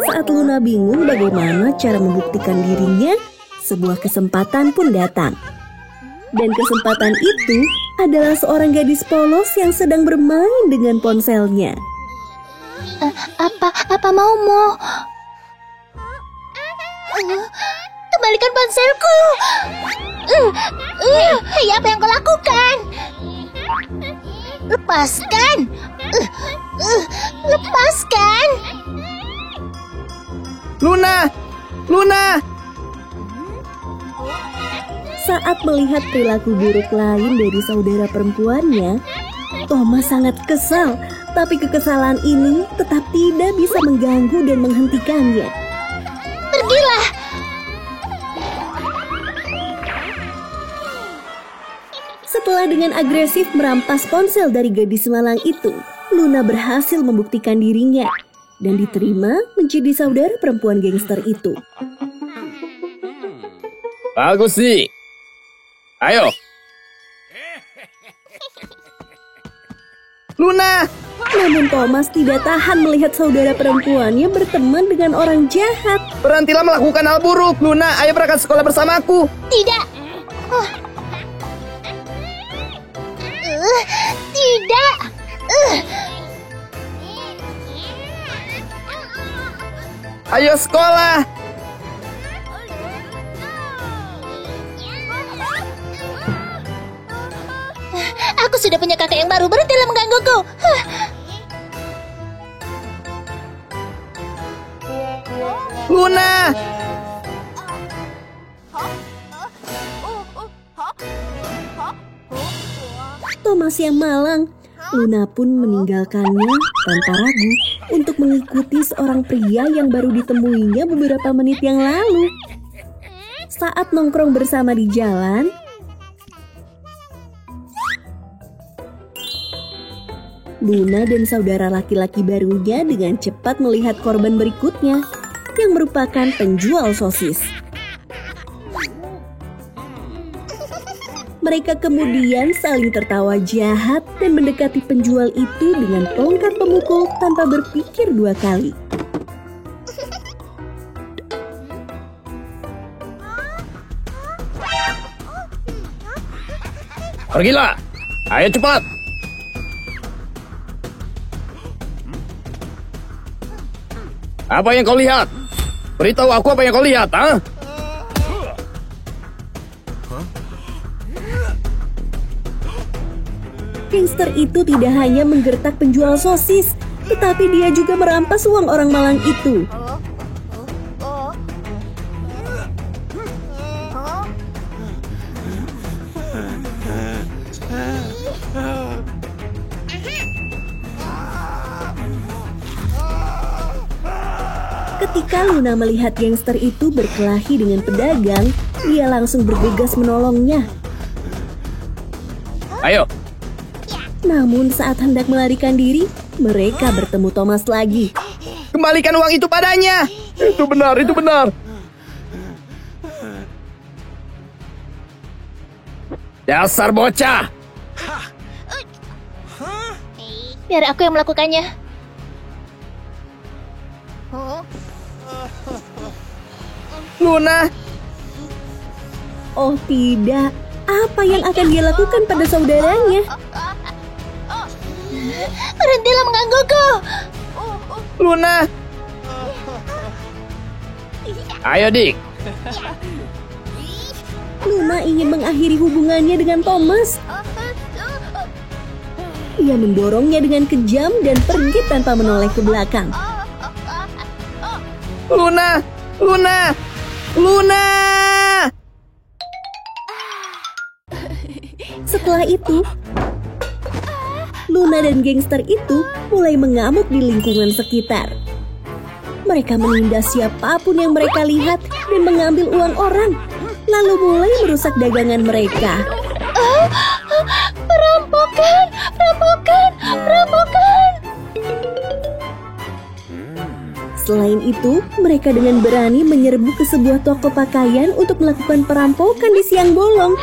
Saat Luna bingung bagaimana cara membuktikan dirinya, sebuah kesempatan pun datang. Dan kesempatan itu adalah seorang gadis polos yang sedang bermain dengan ponselnya. Apa maumu? Kembalikan ponselku. Hei, apa yang kau lakukan? Lepaskan. Lepaskan. Luna! Luna! Saat melihat perilaku buruk lain dari saudara perempuannya, Thomas sangat kesal, tapi kekesalan ini tetap tidak bisa mengganggu dan menghentikannya. Pergilah. Setelah dengan agresif merampas ponsel dari gadis malang itu, Luna berhasil membuktikan dirinya dan diterima menjadi saudara perempuan gangster itu. Bagus sih. Ayo. Luna! Namun Thomas tidak tahan melihat saudara perempuannya berteman dengan orang jahat. Berhentilah melakukan hal buruk. Luna, ayo berangkat sekolah bersamaku. Tidak. Tidak. Ayo sekolah. Aku sudah punya kakak yang baru. Berhentilah menggangguku. Luna! Thomas yang malang. Luna pun meninggalkannya tanpa ragu untuk mengikuti seorang pria yang baru ditemuinya beberapa menit yang lalu. Saat nongkrong bersama di jalan, Luna dan saudara laki-laki barunya dengan cepat melihat korban berikutnya, yang merupakan penjual sosis. Mereka kemudian saling tertawa jahat dan mendekati penjual itu dengan tongkat pemukul tanpa berpikir dua kali. Pergilah. Ayo cepat. Apa yang kau lihat? Beritahu aku apa yang kau lihat, ha? Gangster itu tidak hanya menggertak penjual sosis, tetapi dia juga merampas uang orang malang itu. Ketika Luna melihat gangster itu berkelahi dengan pedagang, dia langsung bergegas menolongnya. Ayo. Namun saat hendak melarikan diri, mereka bertemu Thomas lagi. Kembalikan uang itu padanya. Itu benar, itu benar. Dasar bocah! Biar aku yang melakukannya. Luna! Oh tidak, apa yang akan dia lakukan pada saudaranya? Berhentilah menggangguku. Luna! Ayo, Dik. Luna ingin mengakhiri hubungannya dengan Thomas. Ia mendorongnya dengan kejam dan pergi tanpa menoleh ke belakang. Luna! Luna! Luna! Setelah itu, Luna dan gangster itu mulai mengamuk di lingkungan sekitar. Mereka menindas siapapun yang mereka lihat dan mengambil uang orang, lalu mulai merusak dagangan mereka. Perampokan! Perampokan! Perampokan! Selain itu, mereka dengan berani menyerbu ke sebuah toko pakaian untuk melakukan perampokan di siang bolong.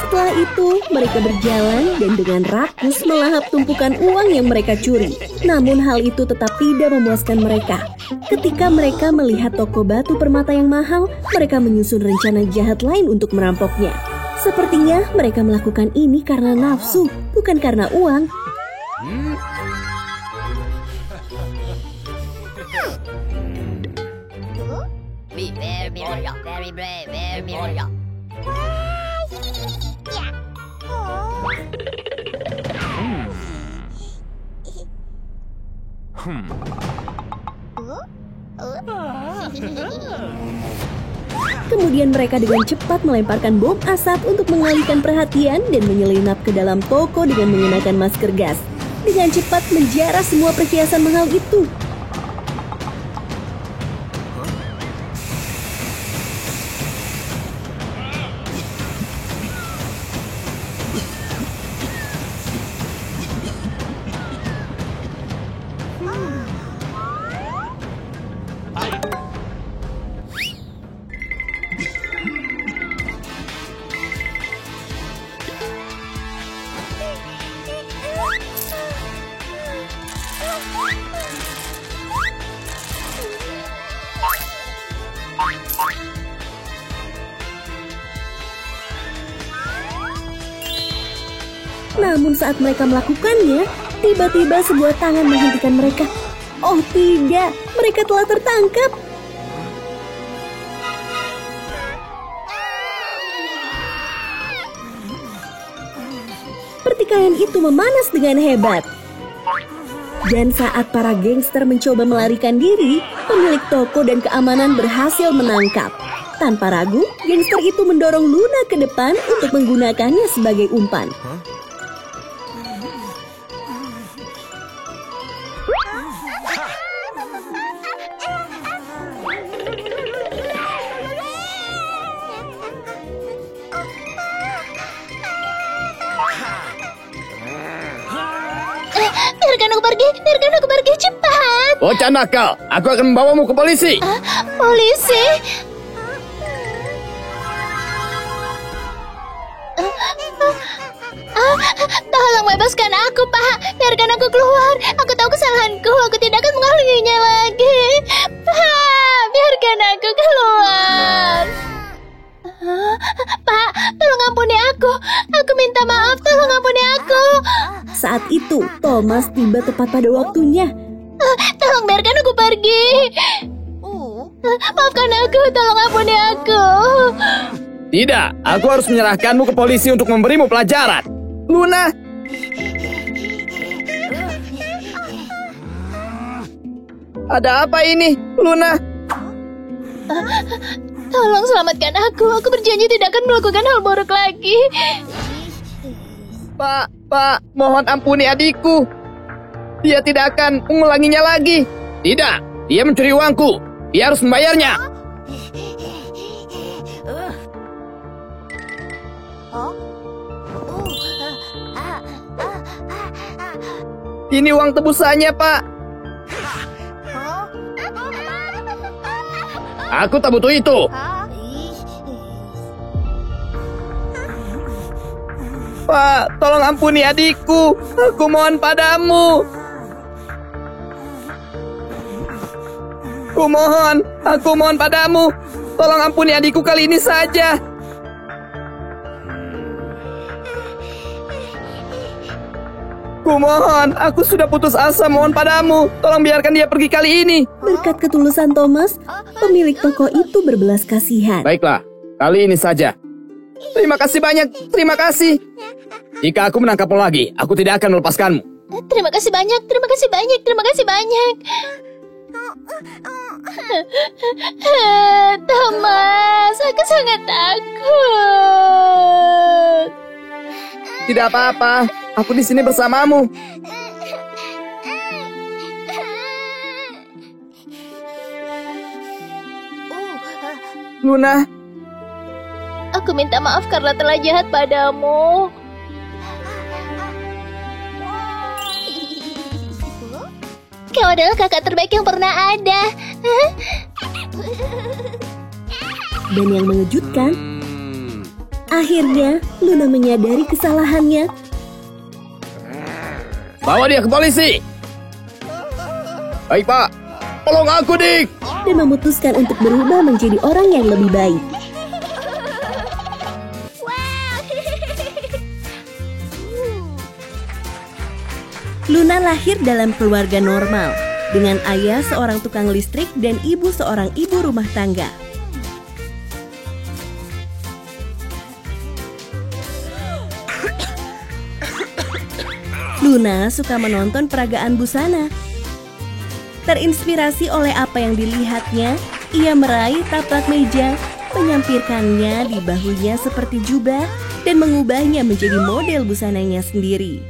Setelah itu, mereka berjalan dan dengan rakus melahap tumpukan uang yang mereka curi. Namun hal itu tetap tidak memuaskan mereka. Ketika mereka melihat toko batu permata yang mahal, mereka menyusun rencana jahat lain untuk merampoknya. Sepertinya mereka melakukan ini karena nafsu, bukan karena uang. Be very brave, very brave. Kemudian mereka dengan cepat melemparkan bom asap untuk mengalihkan perhatian dan menyelinap ke dalam toko dengan mengenakan masker gas. Dengan cepat menjarah semua perhiasan mahal itu. Namun saat mereka melakukannya, tiba-tiba sebuah tangan menghentikan mereka. Oh tidak, mereka telah tertangkap. Pertikaian itu memanas dengan hebat. Dan saat para gangster mencoba melarikan diri, pemilik toko dan keamanan berhasil menangkap. Tanpa ragu, gangster itu mendorong Luna ke depan untuk menggunakannya sebagai umpan. Biarkan aku pergi, cepat. Bocah nakal, aku akan membawamu ke polisi. Polisi? Tolong bebaskan aku, Pak. Biarkan aku keluar. Aku tahu kesalahanku. Aku tidak akan mengulanginya lagi. Pak, biarkan aku keluar. Pak, tolong ampuni aku. Aku minta maaf, tolong ampuni aku. Saat itu, Thomas tiba tepat pada waktunya. Tolong biarkan aku pergi. Maafkan aku, tolong ampuni aku. Tidak, aku harus menyerahkanmu ke polisi untuk memberimu pelajaran. Luna! Ada apa ini, Luna? Tolong selamatkan aku. Aku berjanji tidak akan melakukan hal buruk lagi. Pak, mohon ampuni adikku. Dia tidak akan mengulanginya lagi. Tidak, dia mencuri uangku. Dia harus membayarnya. Ini uang tebusannya, Pak. Aku tak butuh itu. Pak, tolong ampuni adikku. Aku mohon padamu. Aku mohon padamu. Tolong ampuni adikku kali ini saja. Kumohon, aku sudah putus asa, mohon padamu. Tolong biarkan dia pergi kali ini. Berkat ketulusan Thomas, pemilik toko itu berbelas kasihan. Baiklah, kali ini saja. Terima kasih banyak, terima kasih. Jika aku menangkapmu lagi, aku tidak akan melepaskanmu. Terima kasih banyak, terima kasih banyak, terima kasih banyak. Thomas, aku sangat takut. Tidak apa-apa, aku di sini bersamamu. Luna, aku minta maaf karena telah jahat padamu. Kau adalah kakak terbaik yang pernah ada. Dan yang mengejutkan, akhirnya Luna menyadari kesalahannya. Bawa dia ke polisi. Baik, Pak. Tolong aku, Dik. Dan memutuskan untuk berubah menjadi orang yang lebih baik. Luna lahir dalam keluarga normal, dengan ayah seorang tukang listrik dan ibu seorang ibu rumah tangga. Luna suka menonton peragaan busana. Terinspirasi oleh apa yang dilihatnya, ia meraih taplak meja, menyampirkannya di bahunya seperti jubah, dan mengubahnya menjadi model busananya sendiri.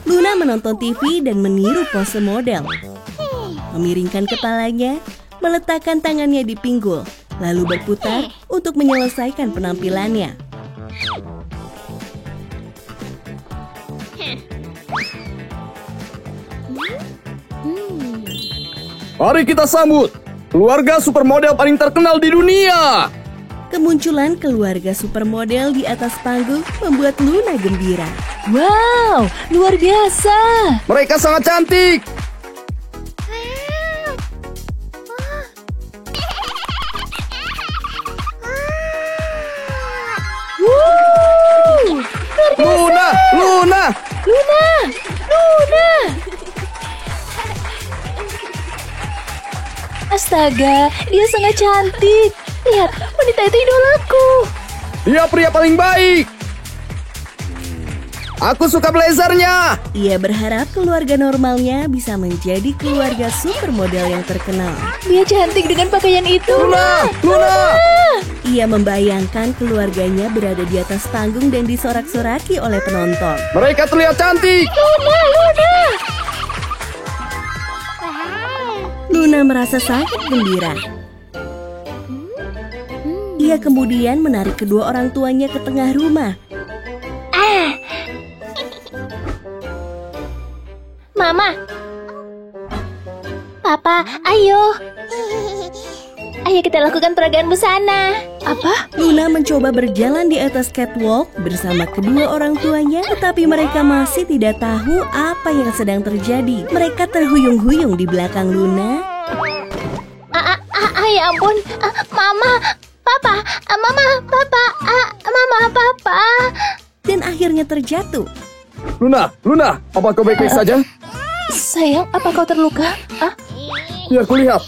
Luna menonton TV dan meniru pose model. Memiringkan kepalanya, meletakkan tangannya di pinggul, lalu berputar untuk menyelesaikan penampilannya. Mari kita sambut keluarga supermodel paling terkenal di dunia. Kemunculan keluarga supermodel di atas panggung membuat Luna gembira. Wow, luar biasa. Mereka sangat cantik. Luna. Astaga, dia sangat cantik. Lihat, wanita itu idolaku. Dia pria paling baik. Aku suka blazernya. Ia berharap keluarga normalnya bisa menjadi keluarga supermodel yang terkenal. Dia cantik dengan pakaian itu. Luna. Ia membayangkan keluarganya berada di atas panggung dan disorak-soraki oleh penonton. Mereka terlihat cantik. Luna merasa sangat gembira. Ia kemudian menarik kedua orang tuanya ke tengah rumah. Mama, Papa, ayo. Ayo kita lakukan peragaan busana. Apa? Luna mencoba berjalan di atas catwalk bersama kedua orang tuanya, tetapi mereka masih tidak tahu apa yang sedang terjadi. Mereka terhuyung-huyung di belakang Luna. Ya ampun, Mama, Papa, Mama, Papa. Dan akhirnya terjatuh. Luna, apa kau baik-baik saja? Sayang, apa kau terluka? Biar kulihat.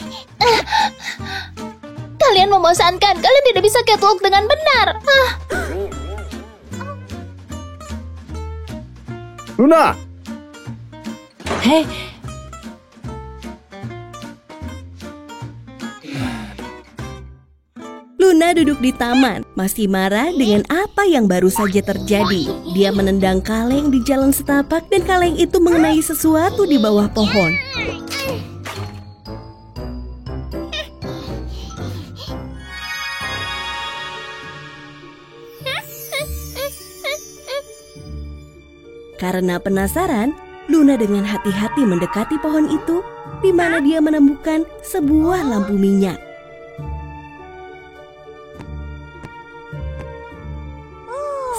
Kalian membosankan, kalian tidak bisa catwalk dengan benar. Luna. Hei. Luna duduk di taman, masih marah dengan apa yang baru saja terjadi. Dia menendang kaleng di jalan setapak dan kaleng itu mengenai sesuatu di bawah pohon. Karena penasaran, Luna dengan hati-hati mendekati pohon itu, di mana dia menemukan sebuah lampu minyak.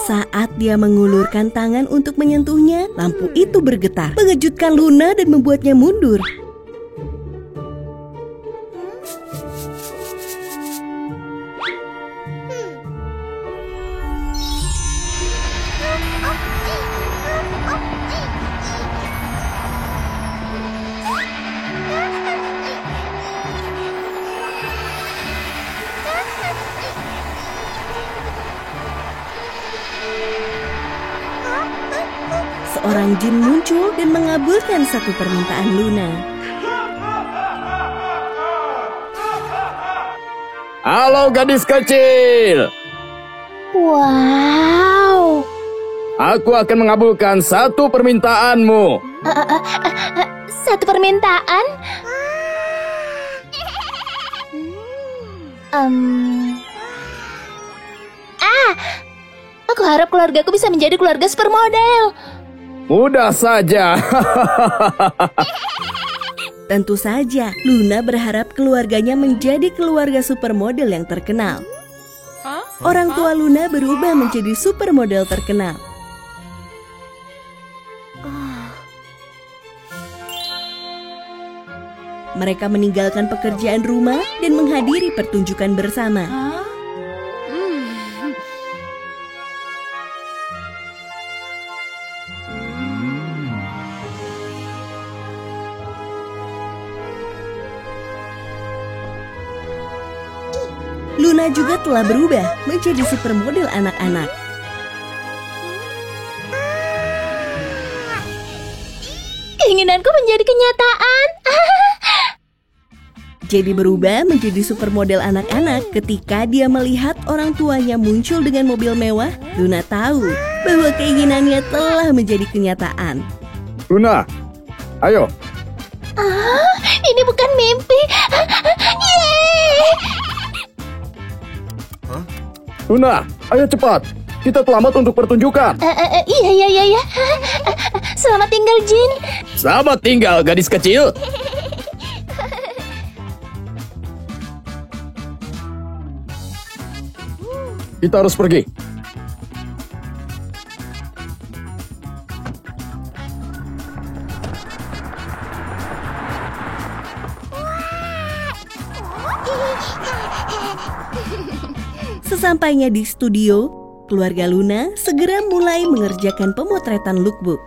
Saat dia mengulurkan tangan untuk menyentuhnya, lampu itu bergetar, mengejutkan Luna dan membuatnya mundur. Seorang jin muncul dan mengabulkan satu permintaan Luna. Halo gadis kecil. Wow. Aku akan mengabulkan satu permintaanmu. Satu permintaan? Aku harap keluargaku bisa menjadi keluarga supermodel. Mudah saja. Tentu saja, Luna berharap keluarganya menjadi keluarga supermodel yang terkenal. Orang tua Luna berubah menjadi supermodel terkenal. Mereka meninggalkan pekerjaan rumah dan menghadiri pertunjukan bersama. Luna juga telah berubah menjadi supermodel anak-anak. Keinginanku menjadi kenyataan. Jadi berubah menjadi supermodel anak-anak ketika dia melihat orang tuanya muncul dengan mobil mewah. Luna tahu bahwa keinginannya telah menjadi kenyataan. Luna, ayo. Ini bukan mimpi. Yeay! Luna, ayo cepat. Kita terlambat untuk pertunjukan. Iya. Selamat tinggal, Jin. Selamat tinggal, gadis kecil. Kita harus pergi. Sesampainya di studio, keluarga Luna segera mulai mengerjakan pemotretan lookbook.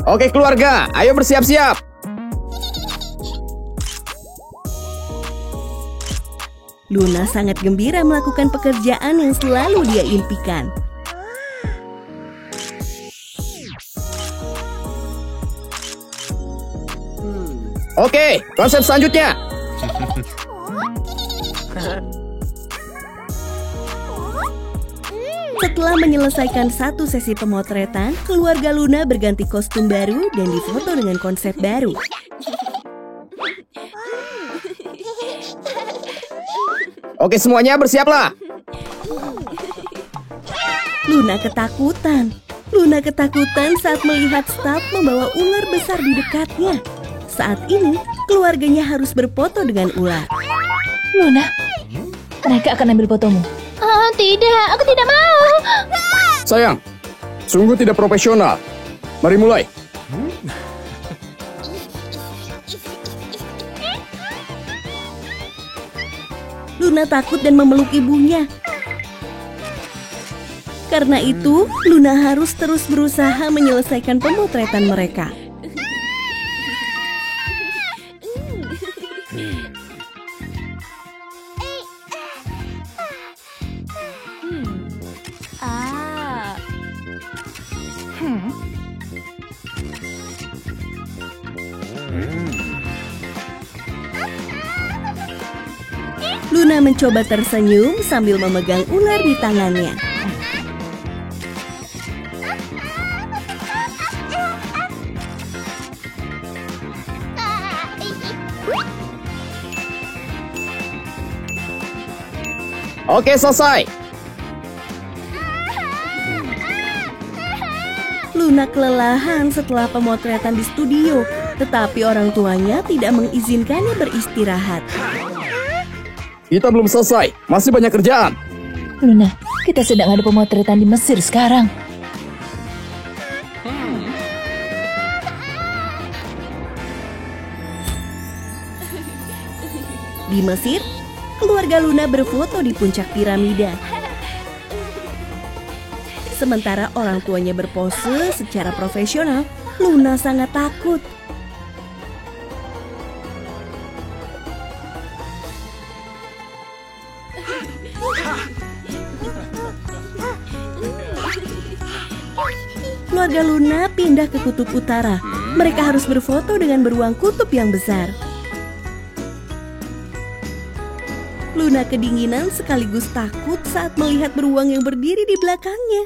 Oke keluarga, ayo bersiap-siap. Luna sangat gembira melakukan pekerjaan yang selalu dia impikan. Oke, konsep selanjutnya. Setelah menyelesaikan satu sesi pemotretan, keluarga Luna berganti kostum baru dan difoto dengan konsep baru. Oke semuanya bersiaplah. Luna ketakutan. Luna ketakutan saat melihat staf membawa ular besar di dekatnya. Saat ini, keluarganya harus berfoto dengan ular. Luna, mereka akan ambil fotomu. Tidak, aku tidak mau. Sayang, sungguh tidak profesional. Mari mulai. Luna takut dan memeluk ibunya. Karena itu, Luna harus terus berusaha menyelesaikan pemotretan mereka. Luna mencoba tersenyum sambil memegang ular di tangannya. Oke, selesai. Luna kelelahan setelah pemotretan di studio, tetapi orang tuanya tidak mengizinkannya beristirahat. Kita belum selesai, masih banyak kerjaan. Luna, kita sedang ada pemotretan di Mesir sekarang. Di Mesir, keluarga Luna berfoto di puncak piramida. Sementara orang tuanya berpose secara profesional, Luna sangat takut. Keluarga Luna pindah ke kutub utara. Mereka harus berfoto dengan beruang kutub yang besar. Luna kedinginan sekaligus takut saat melihat beruang yang berdiri di belakangnya.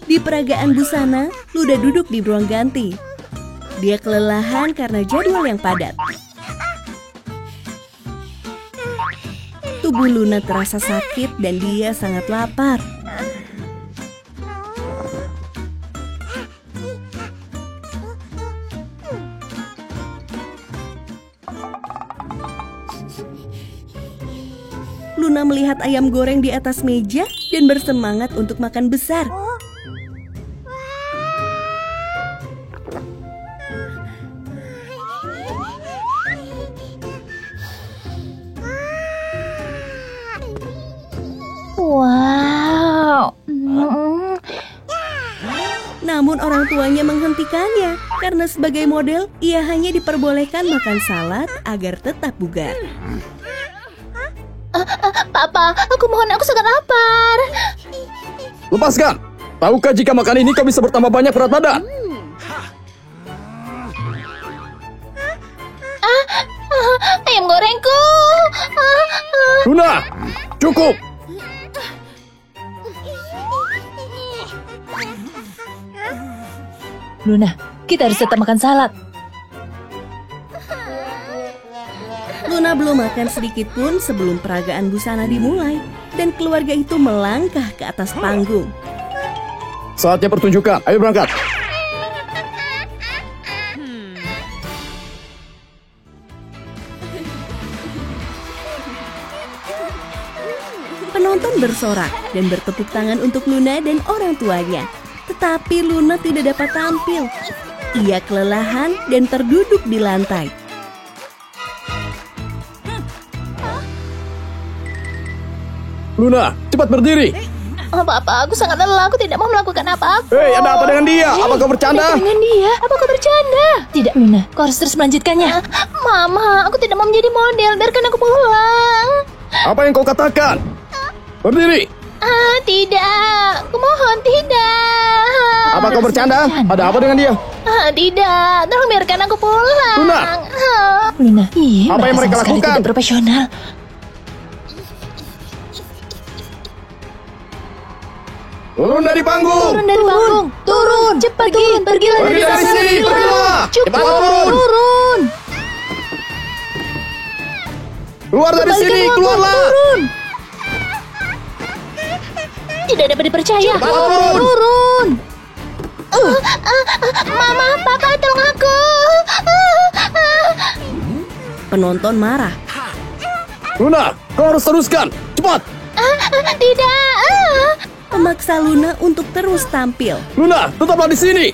Di peragaan busana, Luna duduk di ruang ganti. Dia kelelahan karena jadwal yang padat. Tubuh Luna terasa sakit dan dia sangat lapar. Luna melihat ayam goreng di atas meja dan bersemangat untuk makan besar. Wow. Namun orang tuanya menghentikannya karena sebagai model ia hanya diperbolehkan makan salad agar tetap bugar. Papa, aku mohon, aku sangat lapar. Lepaskan. Tahukah jika makan ini kau bisa bertambah banyak berat badan? Ayam gorengku. Luna, cukup. Luna, kita harus tetap makan salad. Luna belum makan sedikit pun sebelum peragaan busana dimulai dan keluarga itu melangkah ke atas panggung. Saatnya pertunjukan, ayo berangkat. Penonton bersorak dan bertepuk tangan untuk Luna dan orang tuanya. Tetapi Luna tidak dapat tampil. Ia kelelahan dan terduduk di lantai. Luna, cepat berdiri. Oh, Papa, aku sangat lelah. Aku tidak mau melakukan apa-apa. Hei, ada apa dengan dia? Apa kau bercanda? Apa dengan dia? Apa kau bercanda? Tidak, Luna. Kau harus terus melanjutkannya. Mama, aku tidak mau menjadi model. Biarkan aku pulang. Apa yang kau katakan? Berdiri. Tidak. Kumohon, tidak. Apa kau bercanda? Ada apa dengan dia? Tidak. Tolong biarkan aku pulang. Luna. Luna, apa yang mereka lakukan? Tidak profesional. Turun dari panggung. Turun dari panggung. Turun. Cepat turun. Pergilah dari sini. Pergilah. Cepat turun. Keluar dari sini. Keluarlah. Turun. Tidak dapat dipercaya. Turun. Mama, Papa, tolong aku. Penonton marah. Luna, kau harus teruskan. Cepat. Tidak. Memaksa Luna untuk terus tampil. Luna, tetaplah di sini.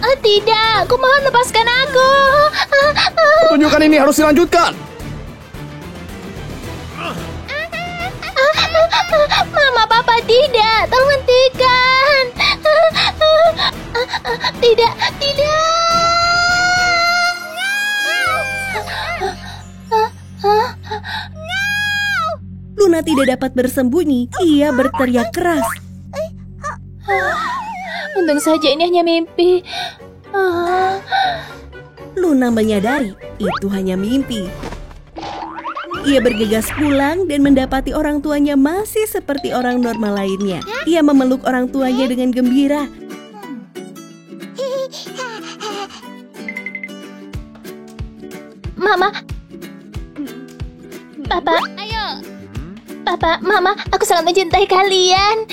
Tidak, kumohon lepaskan aku. Pertunjukan ini harus dilanjutkan. Mama, Papa, tidak. Tolong hentikan. Tidak. Luna tidak dapat bersembunyi. Ia berteriak keras. Untung saja ini hanya mimpi. Luna menyadari itu hanya mimpi. Ia bergegas pulang dan mendapati orang tuanya masih seperti orang normal lainnya. Ia memeluk orang tuanya dengan gembira. Papa. Ayo. Papa, Mama, aku sangat mencintai kalian.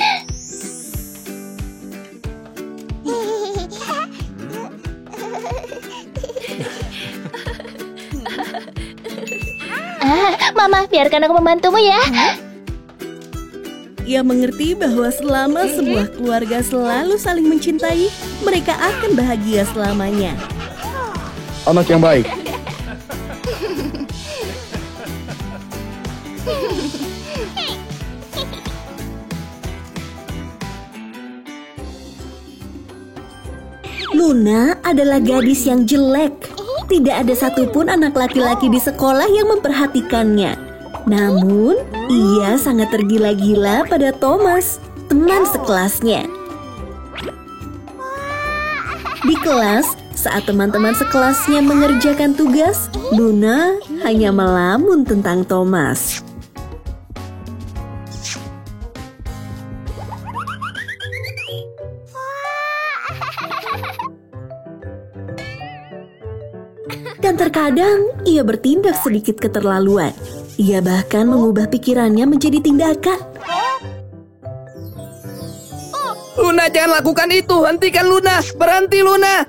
Mama, biarkan aku membantumu ya. Ia mengerti bahwa selama sebuah keluarga selalu saling mencintai, mereka akan bahagia selamanya. Anak yang baik. Luna adalah gadis yang jelek. Tidak ada satupun anak laki-laki di sekolah yang memperhatikannya. Namun, ia sangat tergila-gila pada Thomas, teman sekelasnya. Di kelas, saat teman-teman sekelasnya mengerjakan tugas, Luna hanya melamun tentang Thomas. Dan terkadang ia bertindak sedikit keterlaluan. Ia bahkan mengubah pikirannya menjadi tindakan. Luna, jangan lakukan itu. Hentikan, Luna. Berhenti, Luna.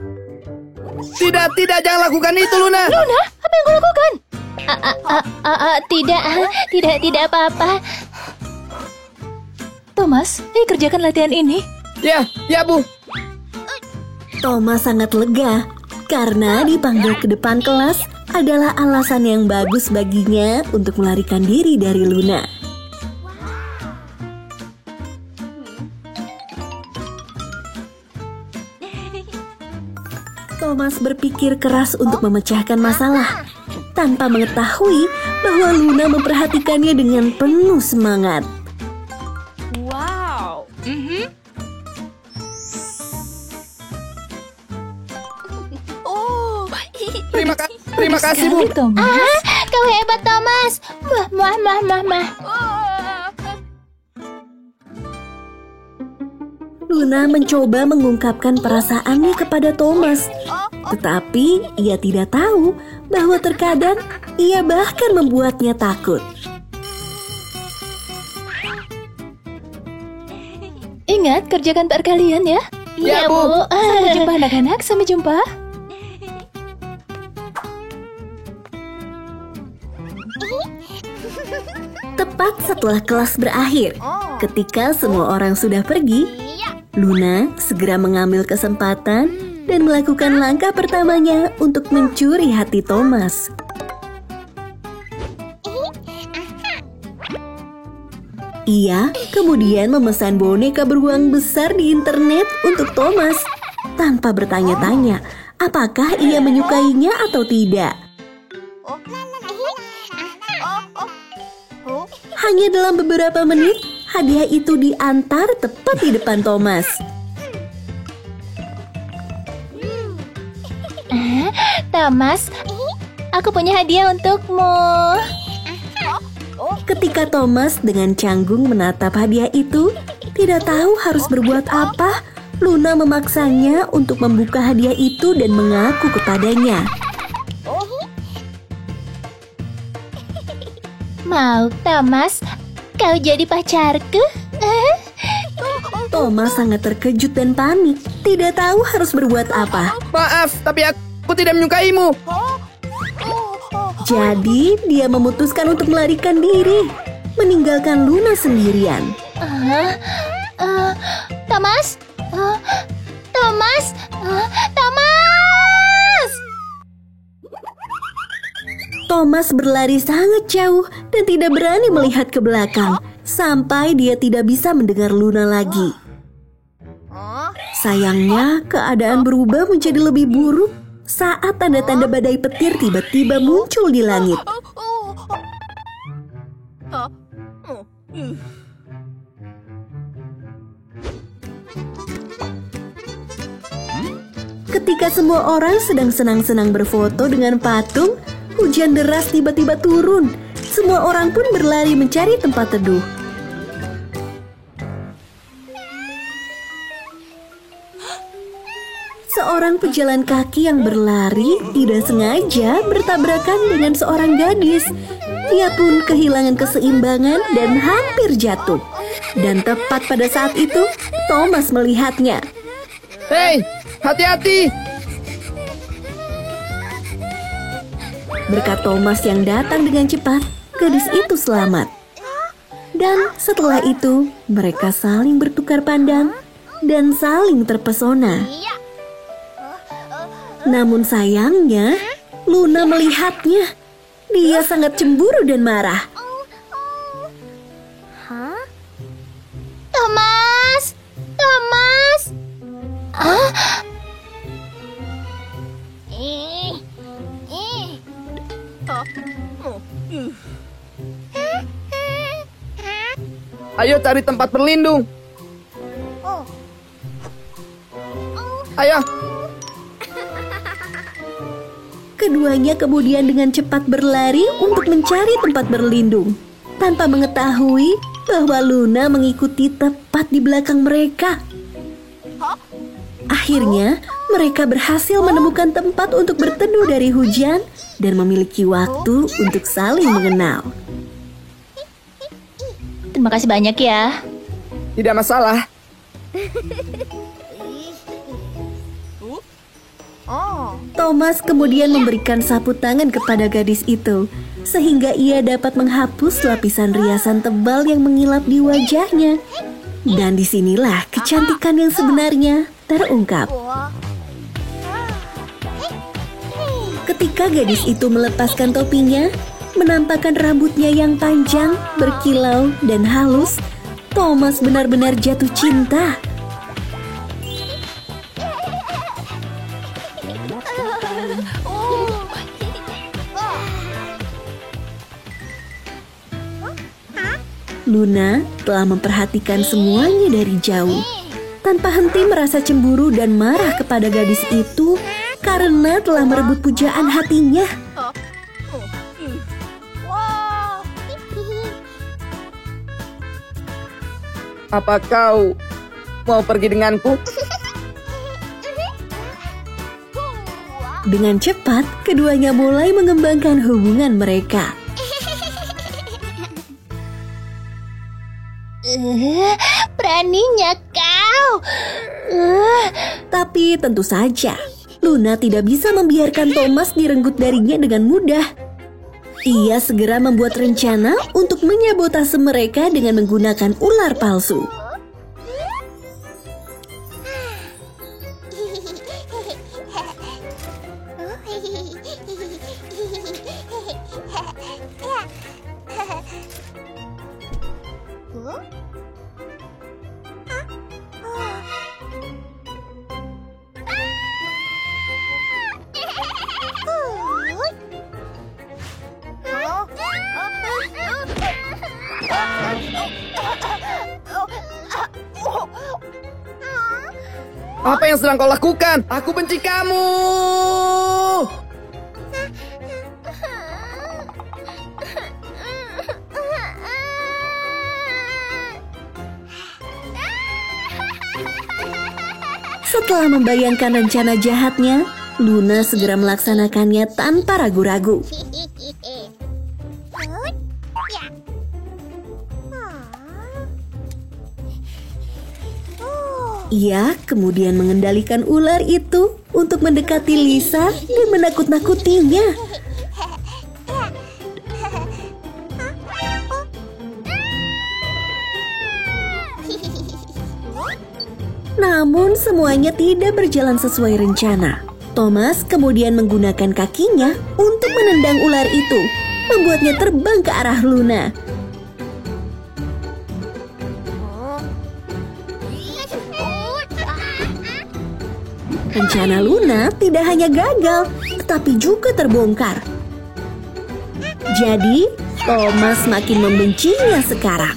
Tidak, jangan lakukan itu, Luna. Luna, apa yang kau lakukan? Tidak apa-apa. Thomas, ayo kerjakan latihan ini. Ya, Bu. Thomas sangat lega. Karena dipanggil ke depan kelas adalah alasan yang bagus baginya untuk melarikan diri dari Luna. Thomas berpikir keras untuk memecahkan masalah, tanpa mengetahui bahwa Luna memperhatikannya dengan penuh semangat. Wow. Terima kasih, Bu. Kau hebat, Thomas. Mah. Luna mencoba mengungkapkan perasaannya kepada Thomas, tetapi ia tidak tahu bahwa terkadang ia bahkan membuatnya takut. Ingat, kerjakan PR kalian ya. Ya, Bu. Sampai jumpa anak-anak, sampai jumpa. Tepat setelah kelas berakhir, ketika semua orang sudah pergi, Luna segera mengambil kesempatan dan melakukan langkah pertamanya untuk mencuri hati Thomas. Ia kemudian memesan boneka beruang besar di internet untuk Thomas, tanpa bertanya-tanya apakah ia menyukainya atau tidak. Hanya dalam beberapa menit, hadiah itu diantar tepat di depan Thomas. Thomas, aku punya hadiah untukmu. Ketika Thomas dengan canggung menatap hadiah itu, tidak tahu harus berbuat apa, Luna memaksanya untuk membuka hadiah itu dan mengaku kepadanya. Mau, Thomas? Kau jadi pacarku? Thomas sangat terkejut dan panik, tidak tahu harus berbuat apa. Maaf, tapi aku tidak menyukaimu. Jadi, dia memutuskan untuk melarikan diri, meninggalkan Luna sendirian. Thomas? Thomas? Thomas berlari sangat jauh dan tidak berani melihat ke belakang, sampai dia tidak bisa mendengar Luna lagi. Sayangnya, keadaan berubah menjadi lebih buruk saat tanda-tanda badai petir tiba-tiba muncul di langit. Ketika semua orang sedang senang-senang berfoto dengan patung, hujan deras tiba-tiba turun. Semua orang pun berlari mencari tempat teduh. Seorang pejalan kaki yang berlari tidak sengaja bertabrakan dengan seorang gadis. Ia pun kehilangan keseimbangan dan hampir jatuh. Dan tepat pada saat itu, Thomas melihatnya. Hei, hati-hati! Berkat Thomas yang datang dengan cepat, gadis itu selamat. Dan setelah itu, mereka saling bertukar pandang dan saling terpesona. Namun sayangnya, Luna melihatnya. Dia sangat cemburu dan marah. Thomas! Thomas! Ayo cari tempat berlindung. Ayo. Keduanya kemudian dengan cepat berlari untuk mencari tempat berlindung, tanpa mengetahui bahwa Luna mengikuti tepat di belakang mereka. Akhirnya, mereka berhasil menemukan tempat untuk berteduh dari hujan dan memiliki waktu untuk saling mengenal. Terima kasih banyak ya. Tidak masalah. Thomas kemudian memberikan sapu tangan kepada gadis itu, sehingga ia dapat menghapus lapisan riasan tebal yang mengilap di wajahnya. Dan disinilah kecantikan yang sebenarnya terungkap. Ketika gadis itu melepaskan topinya, menampakkan rambutnya yang panjang, berkilau, dan halus, Thomas benar-benar jatuh cinta. Luna telah memperhatikan semuanya dari jauh, tanpa henti merasa cemburu dan marah kepada gadis itu karena telah merebut pujaan hatinya. Apa kau mau pergi denganku? Dengan cepat, keduanya mulai mengembangkan hubungan mereka. Beraninya kau. Tapi tentu saja, Luna tidak bisa membiarkan Thomas direnggut darinya dengan mudah. Ia segera membuat rencana untuk menyabotase mereka dengan menggunakan ular palsu. Apa yang sedang kau lakukan? Aku benci kamu! Setelah membayangkan rencana jahatnya, Luna segera melaksanakannya tanpa ragu-ragu. Ia kemudian mengendalikan ular itu untuk mendekati Lisa dan menakut-nakutinya. Namun semuanya tidak berjalan sesuai rencana. Thomas kemudian menggunakan kakinya untuk menendang ular itu, membuatnya terbang ke arah Luna. Rencana Luna tidak hanya gagal, tetapi juga terbongkar. Jadi, Thomas makin membencinya sekarang.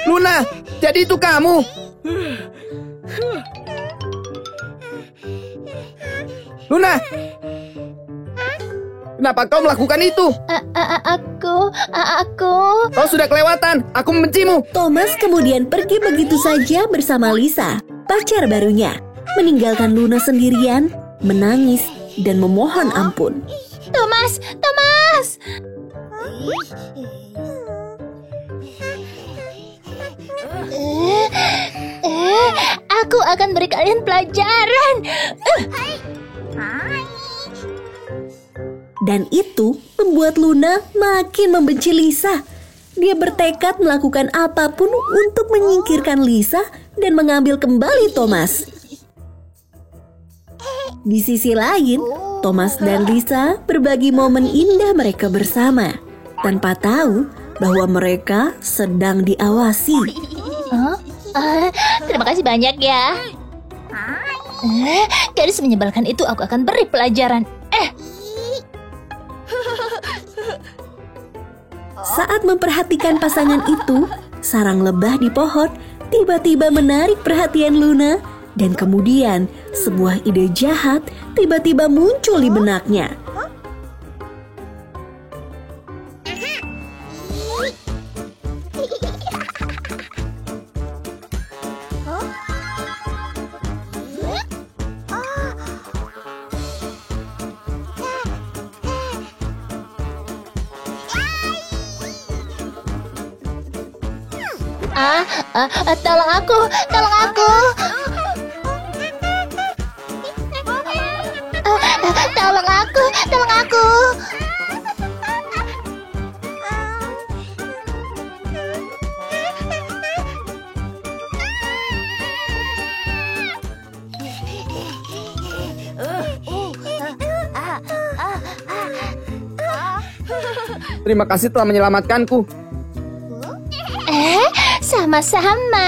Luna, jadi itu kamu? Luna! Kenapa kau melakukan itu? Aku... Kau sudah kelewatan, aku membencimu. Thomas kemudian pergi begitu saja bersama Lisa, pacar barunya. meninggalkan Luna sendirian, menangis, dan memohon ampun. Thomas, Thomas! Aku akan beri kalian pelajaran. Dan itu membuat Luna makin membenci Lisa. Dia bertekad melakukan apapun untuk menyingkirkan Lisa dan mengambil kembali Thomas. Di sisi lain, Thomas dan Lisa berbagi momen indah mereka bersama, tanpa tahu bahwa mereka sedang diawasi. Terima kasih banyak ya. Gadis menyebalkan itu aku akan beri pelajaran. Saat memperhatikan pasangan itu, sarang lebah di pohon tiba-tiba menarik perhatian Luna, dan kemudian sebuah ide jahat tiba-tiba muncul di benaknya. Tolong aku, tolong aku. Tolong aku, tolong aku. Terima kasih telah menyelamatkanku. Sama-sama.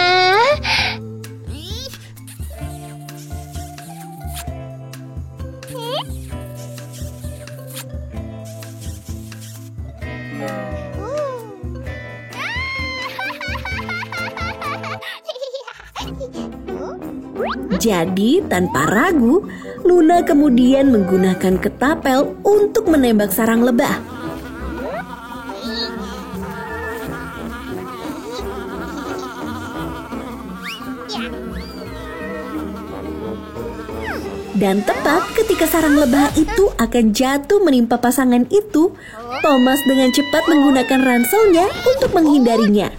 Jadi, tanpa ragu, Luna kemudian menggunakan ketapel untuk menembak sarang lebah. Dan tepat ketika sarang lebah itu akan jatuh menimpa pasangan itu, Thomas dengan cepat menggunakan ranselnya untuk menghindarinya.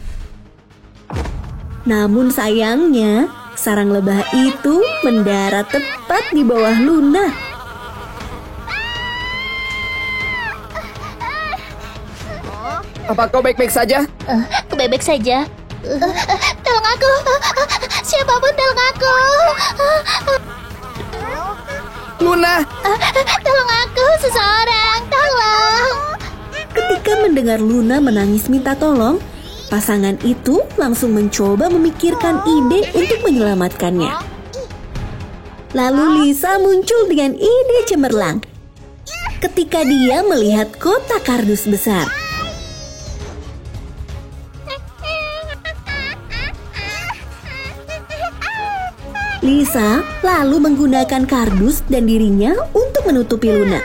Namun sayangnya, sarang lebah itu mendarat tepat di bawah Luna. Apa kau baik-baik saja? Aku baik-baik saja. Tolong aku. Siapapun tolong aku. Luna! Tolong aku, seseorang, tolong. Ketika mendengar Luna menangis minta tolong, pasangan itu langsung mencoba memikirkan ide untuk menyelamatkannya. Lalu Lisa muncul dengan ide cemerlang. Ketika dia melihat kotak kardus besar. Lisa lalu menggunakan kardus dan dirinya untuk menutupi Luna.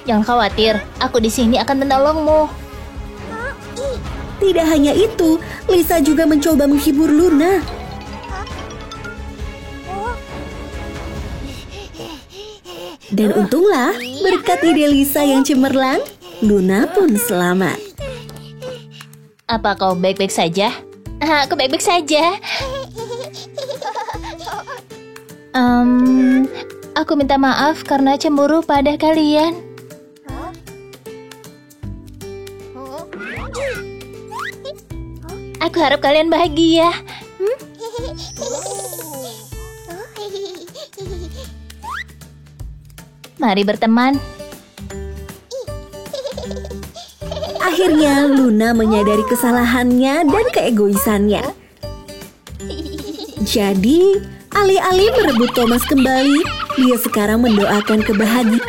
Jangan khawatir, aku di sini akan menolongmu. Tidak hanya itu, Lisa juga mencoba menghibur Luna. Dan untunglah, berkat ide Lisa yang cemerlang, Luna pun selamat. Apa kau baik-baik saja? Aku baik-baik saja. Aku minta maaf karena cemburu pada kalian. Aku harap kalian bahagia. Mari berteman. Akhirnya Luna menyadari kesalahannya dan keegoisannya. Jadi, alih-alih merebut Thomas kembali, dia sekarang mendoakan kebahagiaan